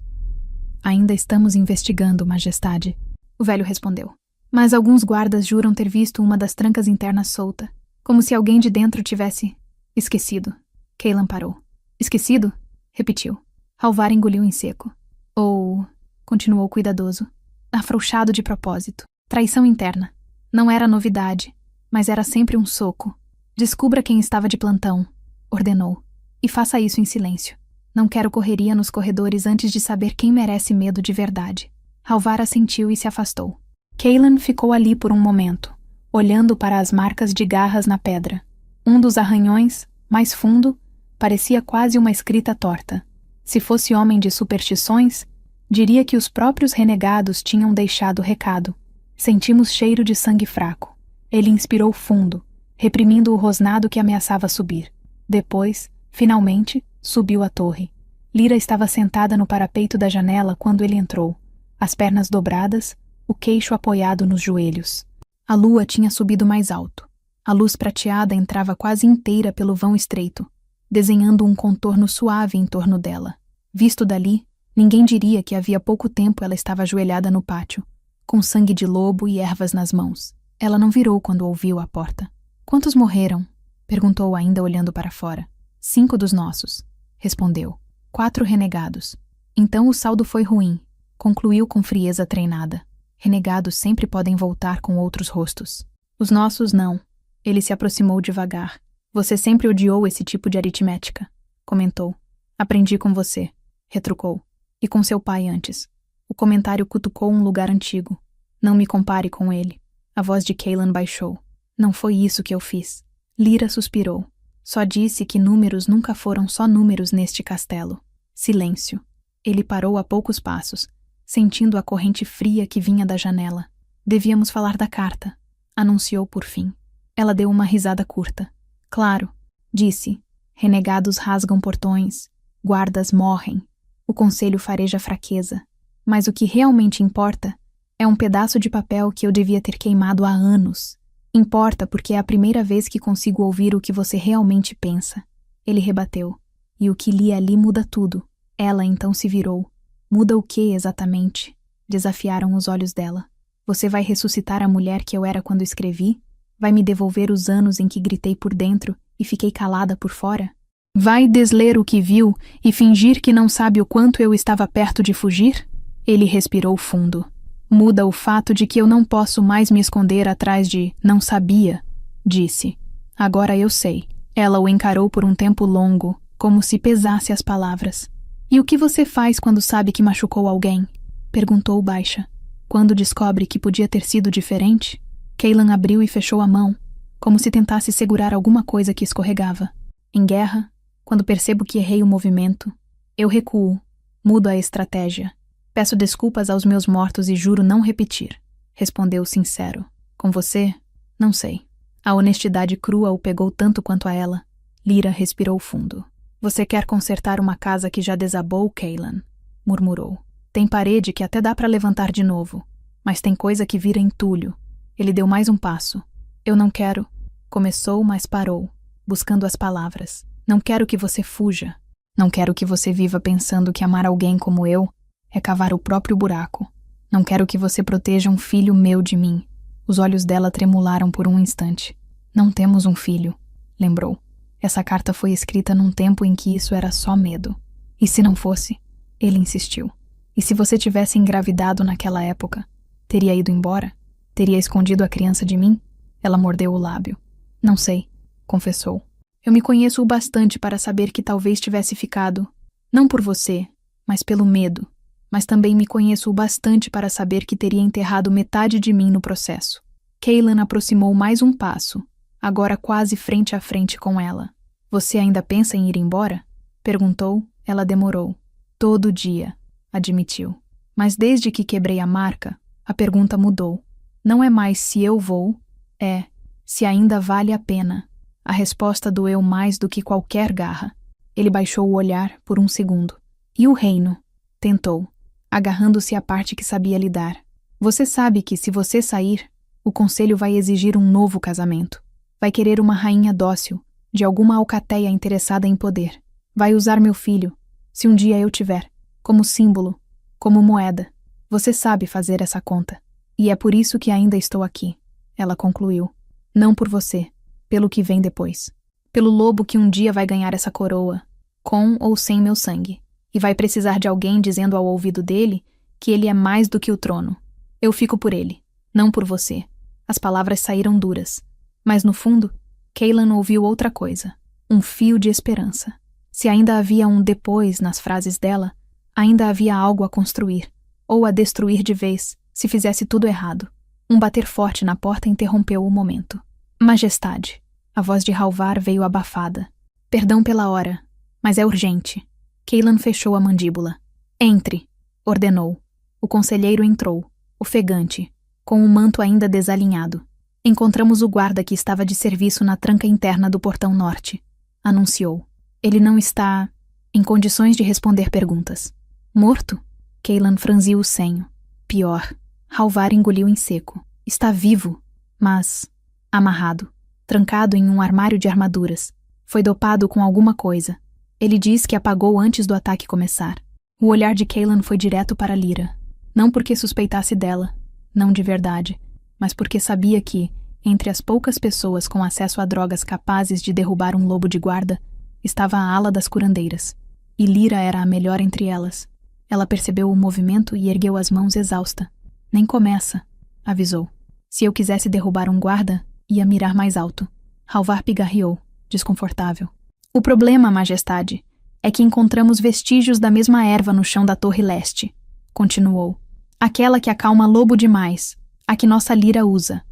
Ainda estamos investigando, Majestade, o velho respondeu. Mas alguns guardas juram ter visto uma das trancas internas solta, como se alguém de dentro tivesse esquecido. Cailan parou. Esquecido? Repetiu. Halvar engoliu em seco. Ou, continuou cuidadoso, afrouxado de propósito. Traição interna. Não era novidade, mas era sempre um soco. Descubra quem estava de plantão, ordenou. E faça isso em silêncio. Não quero correria nos corredores antes de saber quem merece medo de verdade. Halvar assentiu e se afastou. Cailan ficou ali por um momento, olhando para as marcas de garras na pedra. Um dos arranhões, mais fundo, parecia quase uma escrita torta. Se fosse homem de superstições, diria que os próprios renegados tinham deixado recado. Sentimos cheiro de sangue fraco. Ele inspirou fundo, reprimindo o rosnado que ameaçava subir. Depois, finalmente, subiu a torre. Lyra estava sentada no parapeito da janela quando ele entrou, as pernas dobradas, o queixo apoiado nos joelhos. A lua tinha subido mais alto. A luz prateada entrava quase inteira pelo vão estreito, desenhando um contorno suave em torno dela. Visto dali, ninguém diria que havia pouco tempo ela estava ajoelhada no pátio, com sangue de lobo e ervas nas mãos. Ela não virou quando ouviu a porta. Quantos morreram? Perguntou ainda olhando para fora. 5 dos nossos, respondeu. 4 renegados. Então o saldo foi ruim, concluiu com frieza treinada. Renegados sempre podem voltar com outros rostos. Os nossos não. Ele se aproximou devagar. Você sempre odiou esse tipo de aritmética, comentou. Aprendi com você, retrucou. E com seu pai antes. O comentário cutucou um lugar antigo. Não me compare com ele. A voz de Cailan baixou. Não foi isso que eu fiz. Lyra suspirou. Só disse que números nunca foram só números neste castelo. Silêncio. Ele parou a poucos passos, sentindo a corrente fria que vinha da janela. Devíamos falar da carta, anunciou por fim. Ela deu uma risada curta. Claro, disse. Renegados rasgam portões. Guardas morrem. O conselho fareja fraqueza. Mas o que realmente importa é um pedaço de papel que eu devia ter queimado há anos. Importa porque é a primeira vez que consigo ouvir o que você realmente pensa. Ele rebateu. E o que li ali muda tudo. Ela então se virou. Muda o que exatamente? Desafiaram os olhos dela. Você vai ressuscitar a mulher que eu era quando escrevi? Vai me devolver os anos em que gritei por dentro e fiquei calada por fora? Vai desler o que viu e fingir que não sabe o quanto eu estava perto de fugir? Ele respirou fundo. Muda o fato de que eu não posso mais me esconder atrás de não sabia, disse. Agora eu sei. Ela o encarou por um tempo longo, como se pesasse as palavras. E o que você faz quando sabe que machucou alguém? Perguntou baixa. Quando descobre que podia ter sido diferente? Cailan abriu e fechou a mão, como se tentasse segurar alguma coisa que escorregava. Em guerra, quando percebo que errei o movimento, eu recuo, mudo a estratégia. Peço desculpas aos meus mortos e juro não repetir, respondeu sincero. Com você, não sei. A honestidade crua o pegou tanto quanto a ela. Lyra respirou fundo. Você quer consertar uma casa que já desabou, Cailan? Murmurou. Tem parede que até dá para levantar de novo, mas tem coisa que vira entulho. Ele deu mais um passo. Eu não quero. Começou, mas parou. buscando as palavras. Não quero que você fuja. Não quero que você viva pensando que amar alguém como eu é cavar o próprio buraco. Não quero que você proteja um filho meu de mim. Os olhos dela tremularam por um instante. Não temos um filho, lembrou. Essa carta foi escrita num tempo em que isso era só medo. E se não fosse? Ele insistiu. E se você tivesse engravidado naquela época? Teria ido embora? Teria escondido a criança de mim? Ela mordeu o lábio. Não sei, confessou. Eu me conheço o bastante para saber que talvez tivesse ficado, não por você, mas pelo medo. Mas também me conheço o bastante para saber que teria enterrado metade de mim no processo. Cailan aproximou mais um passo, agora quase frente a frente com ela. Você ainda pensa em ir embora? Perguntou. Ela demorou. Todo dia, admitiu. Mas desde que quebrei a marca, a pergunta mudou. Não é mais se eu vou, é se ainda vale a pena. A resposta doeu mais do que qualquer garra. Ele baixou o olhar por um segundo. E o reino? Tentou, agarrando-se à parte que sabia lidar. Você sabe que, se você sair, o conselho vai exigir um novo casamento. Vai querer uma rainha dócil, de alguma alcateia interessada em poder. Vai usar meu filho, se um dia eu tiver, como símbolo, como moeda. Você sabe fazer essa conta. E é por isso que ainda estou aqui, ela concluiu. Não por você, pelo que vem depois. Pelo lobo que um dia vai ganhar essa coroa, com ou sem meu sangue. E vai precisar de alguém dizendo ao ouvido dele que ele é mais do que o trono. Eu fico por ele, não por você. As palavras saíram duras. Mas no fundo, Cailan ouviu outra coisa. Um fio de esperança. Se ainda havia um depois nas frases dela, ainda havia algo a construir, ou a destruir de vez, se fizesse tudo errado. Um bater forte na porta interrompeu o momento. Majestade. A voz de Halvar veio abafada. Perdão pela hora, mas é urgente. Cailan fechou a mandíbula. Entre, ordenou. O conselheiro entrou, ofegante, com o manto ainda desalinhado. Encontramos o guarda que estava de serviço na tranca interna do portão norte, anunciou. Ele não está em condições de responder perguntas. Morto? Cailan franziu o senho. Pior. Halvar engoliu em seco. Está vivo, mas amarrado, trancado em um armário de armaduras. Foi dopado com alguma coisa. Ele diz que apagou antes do ataque começar. O olhar de Cailan foi direto para Lyra. Não porque suspeitasse dela, não de verdade, mas porque sabia que, entre as poucas pessoas com acesso a drogas capazes de derrubar um lobo de guarda, estava a ala das curandeiras. E Lyra era a melhor entre elas. Ela percebeu o movimento e ergueu as mãos exausta. Nem começa, avisou. Se eu quisesse derrubar um guarda, ia mirar mais alto. Halvar pigarreou, desconfortável. O problema, majestade, é que encontramos vestígios da mesma erva no chão da torre leste, continuou. Aquela que acalma lobo demais, a que nossa Lyra usa.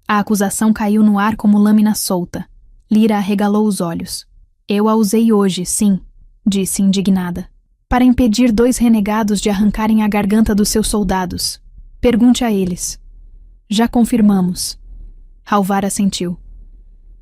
A acusação caiu no ar como lâmina solta. Lyra arregalou os olhos. Eu a usei hoje, sim, disse indignada, para impedir 2 renegados de arrancarem a garganta dos seus soldados. Pergunte a eles. Já confirmamos. Halvar assentiu.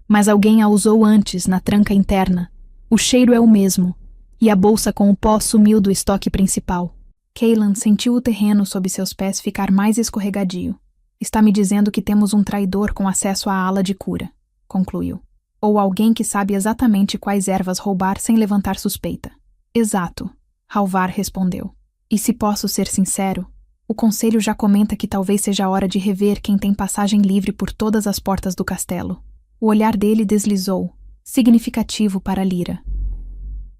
Mas alguém a usou antes, na tranca interna. O cheiro é o mesmo, e a bolsa com o pó sumiu do estoque principal. Cailan sentiu o terreno sob seus pés ficar mais escorregadio. Está me dizendo que temos um traidor com acesso à ala de cura, concluiu. Ou alguém que sabe exatamente quais ervas roubar sem levantar suspeita. Exato, Halvar respondeu. E se posso ser sincero, o conselho já comenta que talvez seja a hora de rever quem tem passagem livre por todas as portas do castelo. O olhar dele deslizou, significativo para Lyra.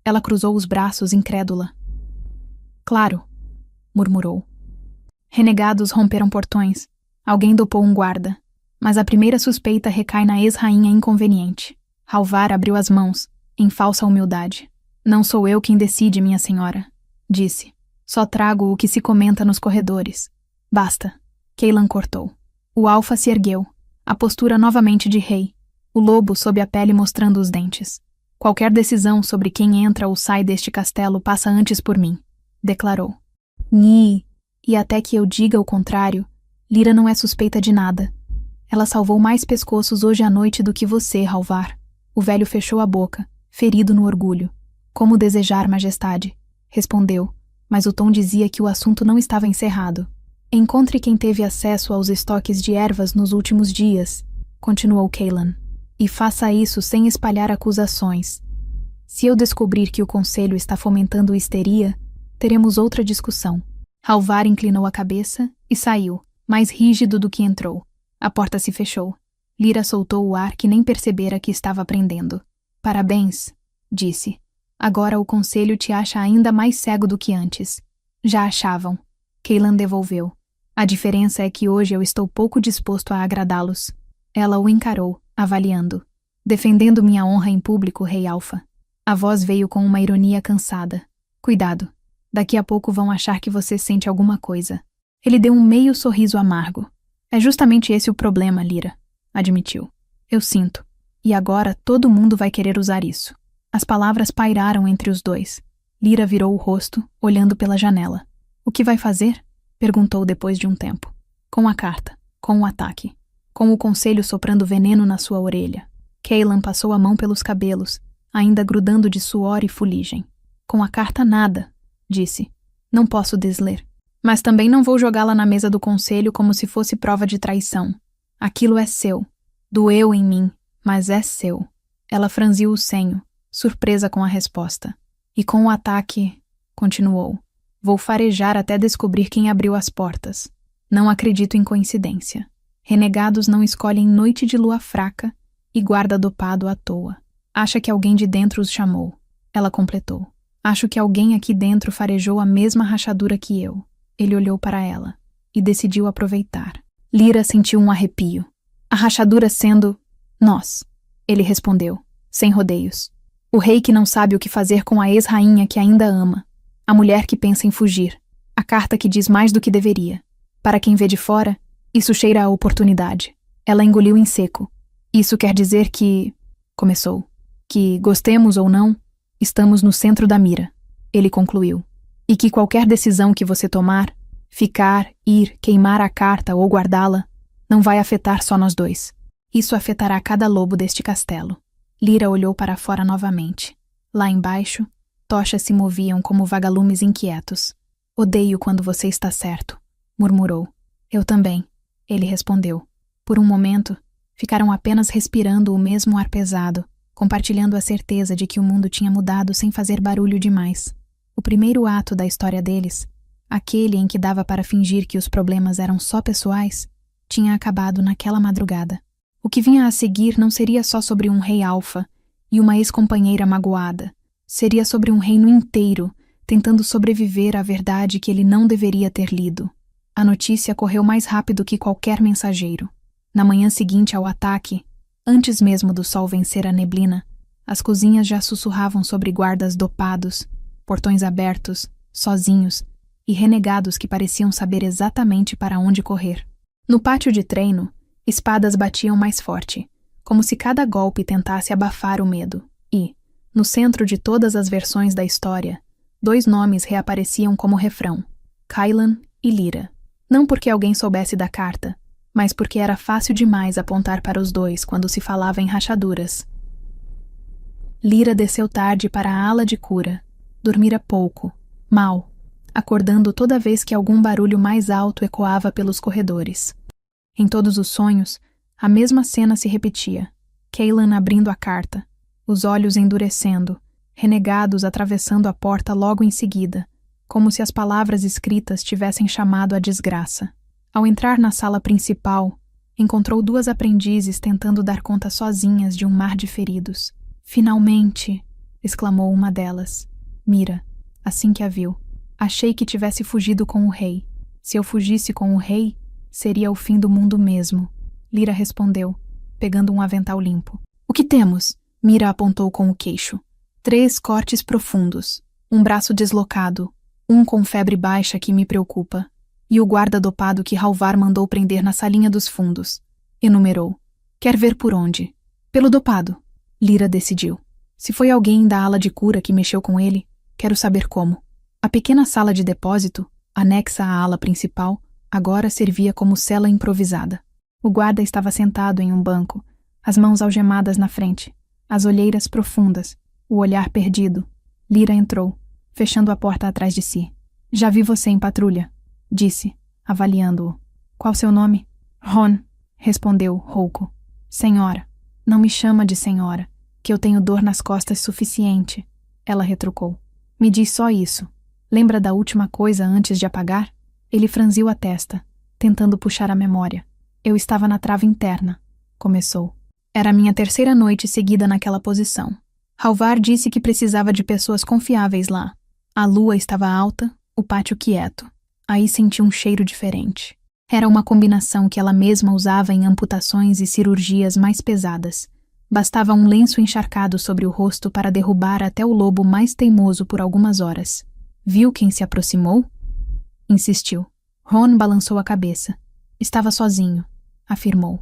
Ela cruzou os braços, incrédula. Claro, murmurou. Renegados romperam portões. Alguém dopou um guarda. Mas a primeira suspeita recai na ex-rainha inconveniente. Halvar abriu as mãos, em falsa humildade. Não sou eu quem decide, minha senhora, disse. Só trago o que se comenta nos corredores. Basta. Cailan cortou. O alfa se ergueu, a postura novamente de rei, o lobo sob a pele mostrando os dentes. Qualquer decisão sobre quem entra ou sai deste castelo passa antes por mim, declarou. E até que eu diga o contrário, Lyra não é suspeita de nada. Ela salvou mais pescoços hoje à noite do que você, Halvar. O velho fechou a boca, ferido no orgulho. Como desejar, majestade, respondeu, mas o tom dizia que o assunto não estava encerrado. Encontre quem teve acesso aos estoques de ervas nos últimos dias, continuou Cailan. E faça isso sem espalhar acusações. Se eu descobrir que o conselho está fomentando histeria, teremos outra discussão. Halvar inclinou a cabeça e saiu, mais rígido do que entrou. A porta se fechou. Lyra soltou o ar que nem percebera que estava prendendo. Parabéns, disse. Agora o conselho te acha ainda mais cego do que antes. Já achavam. Cailan devolveu. A diferença é que hoje eu estou pouco disposto a agradá-los. Ela o encarou, avaliando. Defendendo minha honra em público, Rei Alfa. A voz veio com uma ironia cansada. Cuidado. Daqui a pouco vão achar que você sente alguma coisa. Ele deu um meio sorriso amargo. É justamente esse o problema, Lyra, admitiu. Eu sinto. E agora todo mundo vai querer usar isso. As palavras pairaram entre os dois. Lyra virou o rosto, olhando pela janela. O que vai fazer? Perguntou depois de um tempo. Com a carta. Com o ataque. Com o conselho soprando veneno na sua orelha. Cailan passou a mão pelos cabelos, ainda grudando de suor e fuligem. Com a carta nada, disse. Não posso desler. Mas também não vou jogá-la na mesa do conselho como se fosse prova de traição. Aquilo é seu. Doeu em mim, mas é seu. Ela franziu o senho, surpresa com a resposta. E com o ataque, continuou. Vou farejar até descobrir quem abriu as portas. Não acredito em coincidência. Renegados não escolhem noite de lua fraca e guarda dopado à toa. Acha que alguém de dentro os chamou. Ela completou. Acho que alguém aqui dentro farejou a mesma rachadura que eu. Ele olhou para ela e decidiu aproveitar. Lyra sentiu um arrepio. A rachadura sendo nós. Ele respondeu, sem rodeios. O rei que não sabe o que fazer com a ex-rainha que ainda ama. A mulher que pensa em fugir. A carta que diz mais do que deveria. Para quem vê de fora, isso cheira a oportunidade. Ela engoliu em seco. Isso quer dizer que... Começou. Que, gostemos ou não, estamos no centro da mira. Ele concluiu. E que qualquer decisão que você tomar, ficar, ir, queimar a carta ou guardá-la, não vai afetar só nós dois. Isso afetará cada lobo deste castelo. Lyra olhou para fora novamente. Lá embaixo, tochas se moviam como vagalumes inquietos. Odeio quando você está certo, murmurou. Eu também, ele respondeu. Por um momento, ficaram apenas respirando o mesmo ar pesado, compartilhando a certeza de que o mundo tinha mudado sem fazer barulho demais. O primeiro ato da história deles, aquele em que dava para fingir que os problemas eram só pessoais, tinha acabado naquela madrugada. O que vinha a seguir não seria só sobre um rei alfa e uma ex-companheira magoada. Seria sobre um reino inteiro, tentando sobreviver à verdade que ele não deveria ter lido. A notícia correu mais rápido que qualquer mensageiro. Na manhã seguinte ao ataque, antes mesmo do sol vencer a neblina, as cozinhas já sussurravam sobre guardas dopados, portões abertos, sozinhos, e renegados que pareciam saber exatamente para onde correr. No pátio de treino, espadas batiam mais forte, como se cada golpe tentasse abafar o medo, e, no centro de todas as versões da história, dois nomes reapareciam como refrão, Cailan e Lyra. Não porque alguém soubesse da carta, mas porque era fácil demais apontar para os dois quando se falava em rachaduras. Lyra desceu tarde para a ala de cura. Dormira pouco, mal, acordando toda vez que algum barulho mais alto ecoava pelos corredores. Em todos os sonhos, a mesma cena se repetia. Cailan abrindo a carta, os olhos endurecendo, renegados atravessando a porta logo em seguida, como se as palavras escritas tivessem chamado a desgraça. Ao entrar na sala principal, encontrou duas aprendizes tentando dar conta sozinhas de um mar de feridos. Finalmente! Exclamou uma delas. Mira, assim que a viu. Achei que tivesse fugido com o rei. Se eu fugisse com o rei, seria o fim do mundo mesmo. Lyra respondeu, pegando um avental limpo. O que temos? Mira apontou com o queixo. 3 cortes profundos. Um braço deslocado. Um com febre baixa que me preocupa. E o guarda dopado que Halvar mandou prender na salinha dos fundos. Enumerou. Quer ver por onde? Pelo dopado. Lyra decidiu. Se foi alguém da ala de cura que mexeu com ele, quero saber como. A pequena sala de depósito, anexa à ala principal, agora servia como cela improvisada. O guarda estava sentado em um banco, as mãos algemadas na frente, as olheiras profundas, o olhar perdido. Lyra entrou, fechando a porta atrás de si. Já vi você em patrulha, disse, avaliando-o. Qual seu nome? Ron, respondeu, rouco. Senhora. Não me chama de senhora, que eu tenho dor nas costas suficiente, ela retrucou. Me diz só isso. Lembra da última coisa antes de apagar? Ele franziu a testa, tentando puxar a memória. Eu estava na trava interna, começou. Era a minha terceira noite seguida naquela posição. Halvar disse que precisava de pessoas confiáveis lá. A lua estava alta, o pátio quieto. Aí senti um cheiro diferente. Era uma combinação que ela mesma usava em amputações e cirurgias mais pesadas. Bastava um lenço encharcado sobre o rosto para derrubar até o lobo mais teimoso por algumas horas. Viu quem se aproximou? Insistiu. Ron balançou a cabeça. Estava sozinho, afirmou.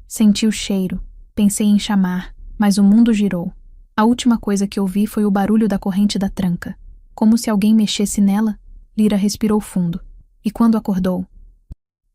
Senti o cheiro, pensei em chamar, mas o mundo girou. A última coisa que ouvi foi o barulho da corrente da tranca. Como se alguém mexesse nela, Lyra respirou fundo. E quando acordou?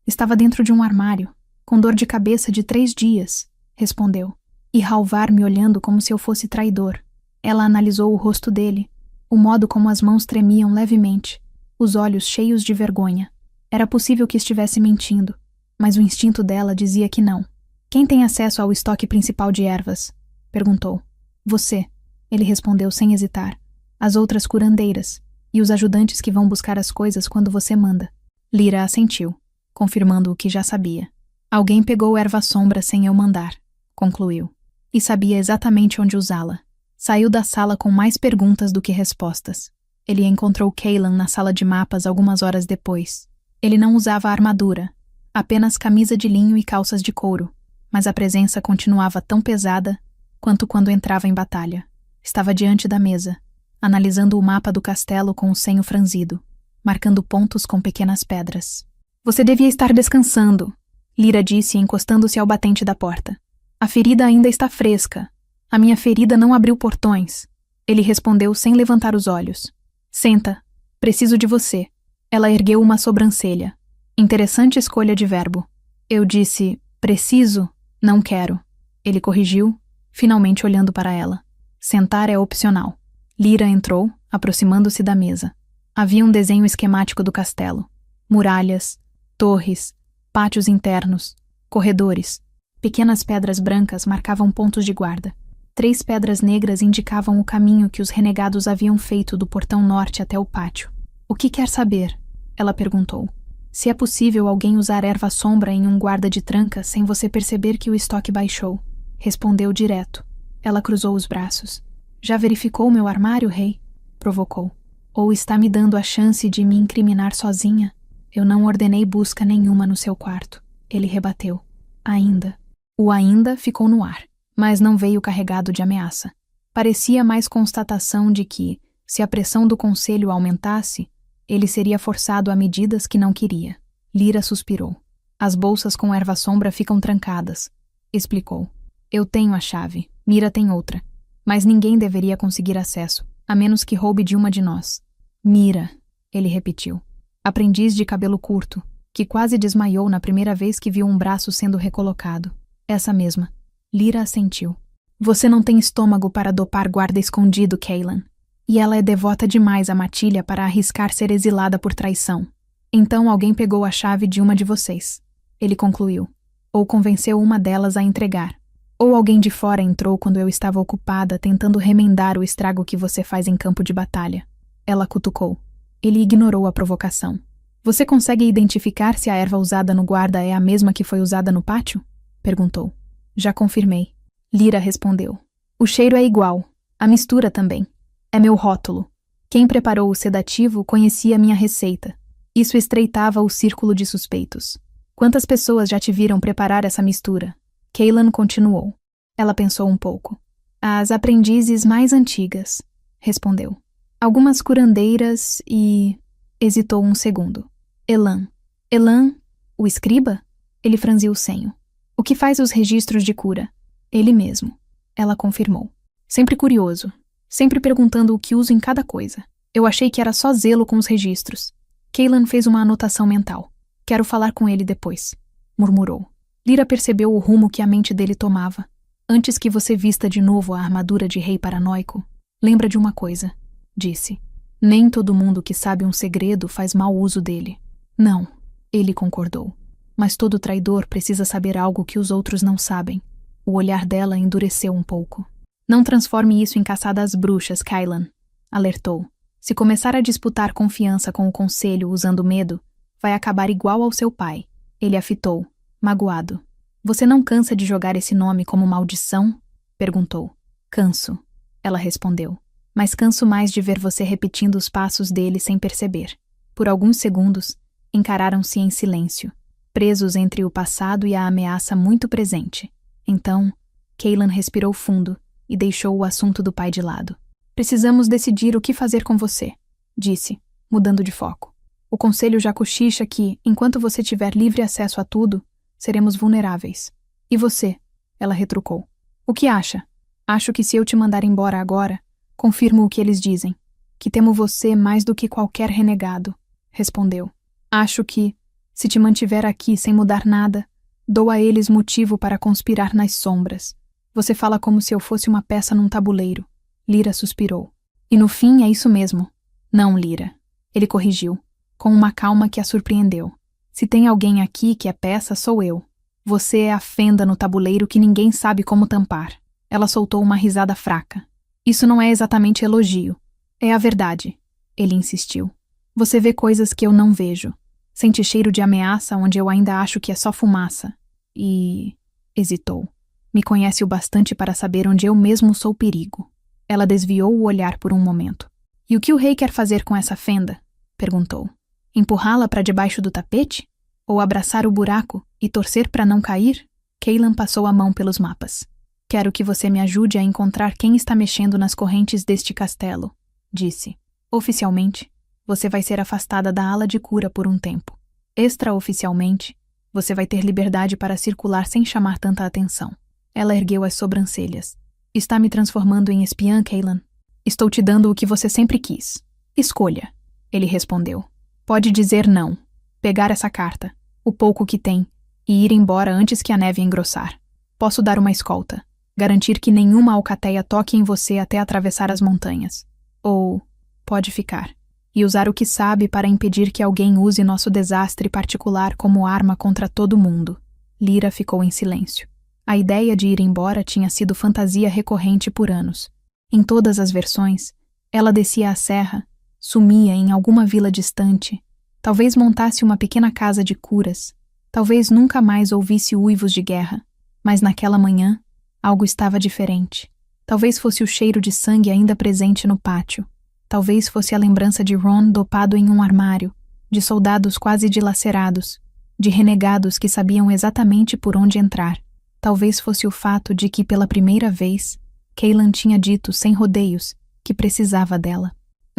Estava dentro de um armário, com dor de cabeça de 3 dias, respondeu. E Halvar me olhando como se eu fosse traidor. Ela analisou o rosto dele, o modo como as mãos tremiam levemente, os olhos cheios de vergonha. Era possível que estivesse mentindo, mas o instinto dela dizia que não. Quem tem acesso ao estoque principal de ervas? Perguntou. Você, ele respondeu sem hesitar. As outras curandeiras, e os ajudantes que vão buscar as coisas quando você manda. Lyra assentiu, confirmando o que já sabia. Alguém pegou erva-sombra sem eu mandar, concluiu. E sabia exatamente onde usá-la. Saiu da sala com mais perguntas do que respostas. Ele encontrou Cailan na sala de mapas algumas horas depois. Ele não usava armadura, apenas camisa de linho e calças de couro, mas a presença continuava tão pesada quanto quando entrava em batalha. Estava diante da mesa, analisando o mapa do castelo com o senho franzido, marcando pontos com pequenas pedras. Você devia estar descansando, Lyra disse encostando-se ao batente da porta. A ferida ainda está fresca. A minha ferida não abriu portões. Ele respondeu sem levantar os olhos. Senta. Preciso de você. Ela ergueu uma sobrancelha. Interessante escolha de verbo. Eu disse, preciso, não quero. Ele corrigiu, finalmente olhando para ela. Sentar é opcional. Lyra entrou, aproximando-se da mesa. Havia um desenho esquemático do castelo. Muralhas, torres, pátios internos, corredores. Pequenas pedras brancas marcavam pontos de guarda. 3 pedras negras indicavam o caminho que os renegados haviam feito do portão norte até o pátio. O que quer saber? Ela perguntou. Se é possível alguém usar erva-sombra em um guarda de tranca sem você perceber que o estoque baixou. Respondeu direto. Ela cruzou os braços. Já verificou meu armário, rei? Provocou. Ou está me dando a chance de me incriminar sozinha? Eu não ordenei busca nenhuma no seu quarto. Ele rebateu. Ainda. O ainda ficou no ar, mas não veio carregado de ameaça. Parecia mais constatação de que, se a pressão do conselho aumentasse, ele seria forçado a medidas que não queria. Lyra suspirou. As bolsas com erva-sombra ficam trancadas, explicou. Eu tenho a chave, Mira tem outra, mas ninguém deveria conseguir acesso, a menos que roube de uma de nós. Mira, ele repetiu. Aprendiz de cabelo curto, que quase desmaiou na primeira vez que viu um braço sendo recolocado. Essa mesma. Lyra assentiu. Você não tem estômago para dopar guarda escondido, Cailan. E ela é devota demais à matilha para arriscar ser exilada por traição. Então alguém pegou a chave de uma de vocês. Ele concluiu. Ou convenceu uma delas a entregar. Ou alguém de fora entrou quando eu estava ocupada tentando remendar o estrago que você faz em campo de batalha. Ela cutucou. Ele ignorou a provocação. Você consegue identificar se a erva usada no guarda é a mesma que foi usada no pátio? Perguntou. Já confirmei. Lyra respondeu. O cheiro é igual. A mistura também. É meu rótulo. Quem preparou o sedativo conhecia minha receita. Isso estreitava o círculo de suspeitos. Quantas pessoas já te viram preparar essa mistura? Cailan continuou. Ela pensou um pouco. As aprendizes mais antigas, respondeu. Algumas curandeiras e... Hesitou um segundo. Elan. Elan, o escriba? Ele franziu o senho. O que faz os registros de cura? Ele mesmo. Ela confirmou. Sempre curioso. Sempre perguntando o que uso em cada coisa. Eu achei que era só zelo com os registros. Cailan fez uma anotação mental. Quero falar com ele depois. Murmurou. Lyra percebeu o rumo que a mente dele tomava. Antes que você vista de novo a armadura de rei paranoico, lembra de uma coisa, disse. Nem todo mundo que sabe um segredo faz mau uso dele. Não, ele concordou. Mas todo traidor precisa saber algo que os outros não sabem. O olhar dela endureceu um pouco. Não transforme isso em caçada às bruxas, Kylan, alertou. Se começar a disputar confiança com o conselho usando medo, vai acabar igual ao seu pai. Ele a fitou, magoado. Você não cansa de jogar esse nome como maldição? Perguntou. Canso, ela respondeu. Mas canso mais de ver você repetindo os passos dele sem perceber. Por alguns segundos, encararam-se em silêncio, presos entre o passado e a ameaça muito presente. Então, Kylan respirou fundo e deixou o assunto do pai de lado. Precisamos decidir o que fazer com você, disse, mudando de foco. O conselho já cochicha que, enquanto você tiver livre acesso a tudo, seremos vulneráveis. E você? Ela retrucou. O que acha? Acho que se eu te mandar embora agora, confirmo o que eles dizem. Que temo você mais do que qualquer renegado, respondeu. Acho que, se te mantiver aqui sem mudar nada, dou a eles motivo para conspirar nas sombras. Você fala como se eu fosse uma peça num tabuleiro. Lyra suspirou. E no fim é isso mesmo. Não, Lyra. Ele corrigiu, com uma calma que a surpreendeu. Se tem alguém aqui que é peça, sou eu. Você é a fenda no tabuleiro que ninguém sabe como tampar. Ela soltou uma risada fraca. Isso não é exatamente elogio. É a verdade. Ele insistiu. Você vê coisas que eu não vejo. Sente cheiro de ameaça onde eu ainda acho que é só fumaça. E... hesitou. Me conhece o bastante para saber onde eu mesmo sou perigo. Ela desviou o olhar por um momento. E o que o rei quer fazer com essa fenda? Perguntou. Empurrá-la para debaixo do tapete? Ou abraçar o buraco e torcer para não cair? Kylan passou a mão pelos mapas. Quero que você me ajude a encontrar quem está mexendo nas correntes deste castelo, disse. Oficialmente, você vai ser afastada da ala de cura por um tempo. Extraoficialmente, você vai ter liberdade para circular sem chamar tanta atenção. Ela ergueu as sobrancelhas. Está me transformando em espiã, Kylan? Estou te dando o que você sempre quis. Escolha, ele respondeu. Pode dizer não, pegar essa carta, o pouco que tem, e ir embora antes que a neve engrossar. Posso dar uma escolta, garantir que nenhuma alcateia toque em você até atravessar as montanhas. Ou pode ficar, e usar o que sabe para impedir que alguém use nosso desastre particular como arma contra todo mundo. Lyra ficou em silêncio. A ideia de ir embora tinha sido fantasia recorrente por anos. Em todas as versões, ela descia a serra, sumia em alguma vila distante, talvez montasse uma pequena casa de curas, talvez nunca mais ouvisse uivos de guerra. Mas naquela manhã, algo estava diferente. Talvez fosse o cheiro de sangue ainda presente no pátio. Talvez fosse a lembrança de Ron dopado em um armário, de soldados quase dilacerados, de renegados que sabiam exatamente por onde entrar. Talvez fosse o fato de que, pela primeira vez, Kylan tinha dito, sem rodeios, que precisava dela.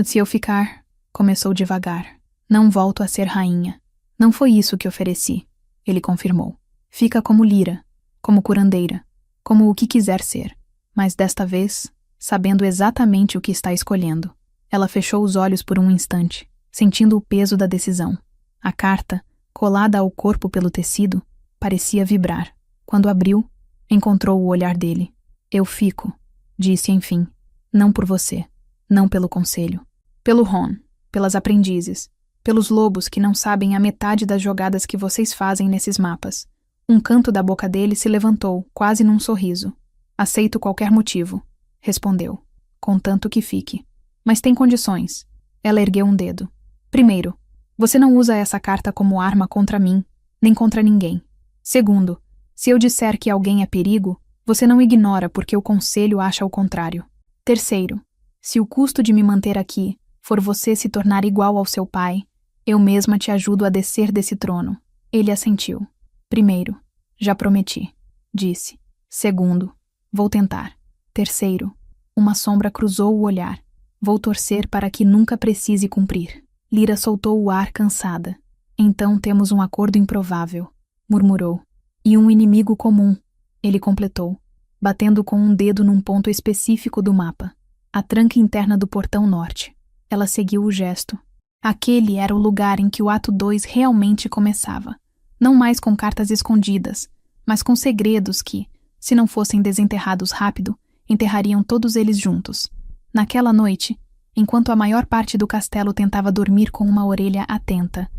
Se eu ficar, começou devagar. Não volto a ser rainha. Não foi isso que ofereci, ele confirmou. Fica como Lyra, como curandeira, como o que quiser ser. Mas desta vez, sabendo exatamente o que está escolhendo. Ela fechou os olhos por um instante, sentindo o peso da decisão. A carta, colada ao corpo pelo tecido, parecia vibrar. Quando abriu, encontrou o olhar dele. Eu fico, disse enfim. Não por você, não pelo conselho. Pelo Ron, pelas aprendizes, pelos lobos que não sabem a metade das jogadas que vocês fazem nesses mapas. Um canto da boca dele se levantou, quase num sorriso. Aceito qualquer motivo, respondeu, contanto que fique. Mas tem condições. Ela ergueu um dedo. Primeiro, você não usa essa carta como arma contra mim, nem contra ninguém. Segundo, se eu disser que alguém é perigo, você não ignora porque o conselho acha o contrário. Terceiro, se o custo de me manter aqui for você se tornar igual ao seu pai, eu mesma te ajudo a descer desse trono. Ele assentiu. Primeiro, já prometi, disse. Segundo, vou tentar. Terceiro, uma sombra cruzou o olhar. Vou torcer para que nunca precise cumprir. Lyra soltou o ar cansada. Então temos um acordo improvável, murmurou. E um inimigo comum, ele completou, batendo com um dedo num ponto específico do mapa. A tranca interna do portão norte. Ela seguiu o gesto. Aquele era o lugar em que o ato 2 realmente começava. Não mais com cartas escondidas, mas com segredos que, se não fossem desenterrados rápido, enterrariam todos eles juntos. Naquela noite, enquanto a maior parte do castelo tentava dormir com uma orelha atenta,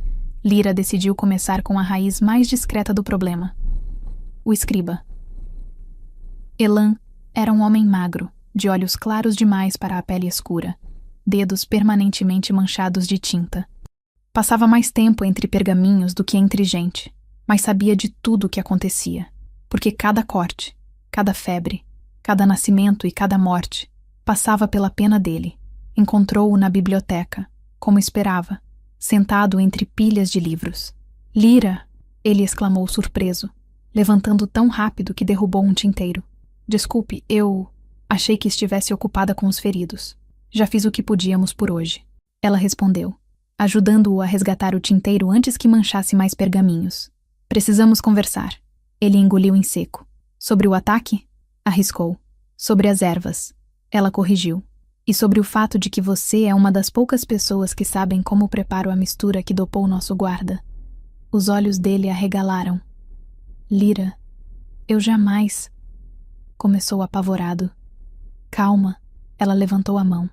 Lyra decidiu começar com a raiz mais discreta do problema. O escriba. Elan era um homem magro, de olhos claros demais para a pele escura, dedos permanentemente manchados de tinta. Passava mais tempo entre pergaminhos do que entre gente, mas sabia de tudo o que acontecia, porque cada corte, cada febre, cada nascimento e cada morte passava pela pena dele. Encontrou-o na biblioteca, como esperava, sentado entre pilhas de livros. Lyra! Ele exclamou surpreso, levantando tão rápido que derrubou um tinteiro. Desculpe, eu achei que estivesse ocupada com os feridos. Já fiz o que podíamos por hoje. Ela respondeu, ajudando-o a resgatar o tinteiro antes que manchasse mais pergaminhos. Precisamos conversar. Ele engoliu em seco. Sobre o ataque? Arriscou. Sobre as ervas. Ela corrigiu. E sobre o fato de que você é uma das poucas pessoas que sabem como preparo a mistura que dopou nosso guarda. Os olhos dele arregalaram. Lyra, eu jamais... Começou apavorado. Calma, ela levantou a mão.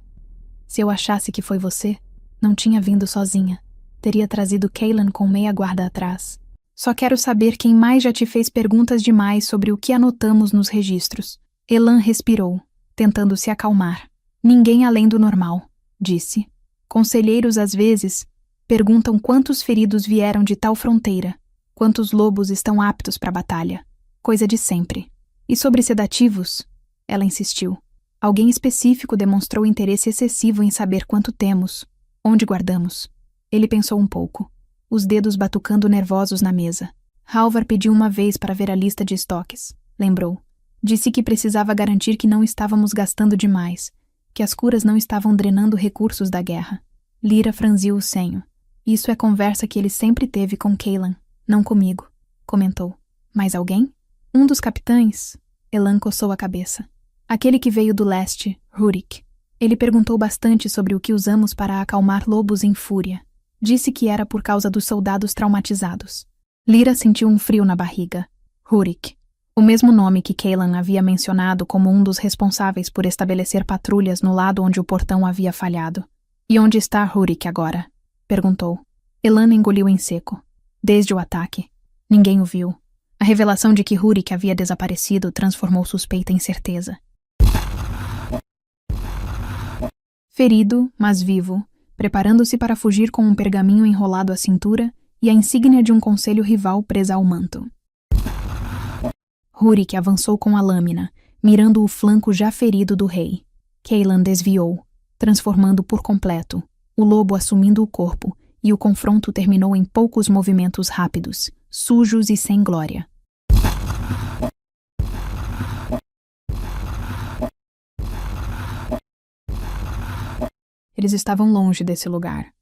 Se eu achasse que foi você, não tinha vindo sozinha. Teria trazido Cailan com meia guarda atrás. Só quero saber quem mais já te fez perguntas demais sobre o que anotamos nos registros. Elan respirou, tentando se acalmar. Ninguém além do normal, disse. Conselheiros, às vezes, perguntam quantos feridos vieram de tal fronteira, quantos lobos estão aptos para a batalha. Coisa de sempre. E sobre sedativos? Ela insistiu. Alguém específico demonstrou interesse excessivo em saber quanto temos, onde guardamos. Ele pensou um pouco, os dedos batucando nervosos na mesa. Halvar pediu uma vez para ver a lista de estoques, lembrou. Disse que precisava garantir que não estávamos gastando demais, que as curas não estavam drenando recursos da guerra. Lyra franziu o senho. Isso é conversa que ele sempre teve com Cailan, não comigo, comentou. Mais alguém? Um dos capitães? Elan coçou a cabeça. Aquele que veio do leste, Rúrik. Ele perguntou bastante sobre o que usamos para acalmar lobos em fúria. Disse que era por causa dos soldados traumatizados. Lyra sentiu um frio na barriga. Rúrik. O mesmo nome que Cailan havia mencionado como um dos responsáveis por estabelecer patrulhas no lado onde o portão havia falhado. E onde está Rúrik agora? Perguntou. Elan engoliu em seco. Desde o ataque. Ninguém o viu. A revelação de que Rúrik havia desaparecido transformou suspeita em certeza. Ferido, mas vivo, preparando-se para fugir com um pergaminho enrolado à cintura e a insígnia de um conselho rival presa ao manto. Rúrik avançou com a lâmina, mirando o flanco já ferido do rei. Cailan desviou, transformando por completo, o lobo assumindo o corpo, e o confronto terminou em poucos movimentos rápidos, sujos e sem glória. Eles estavam longe desse lugar,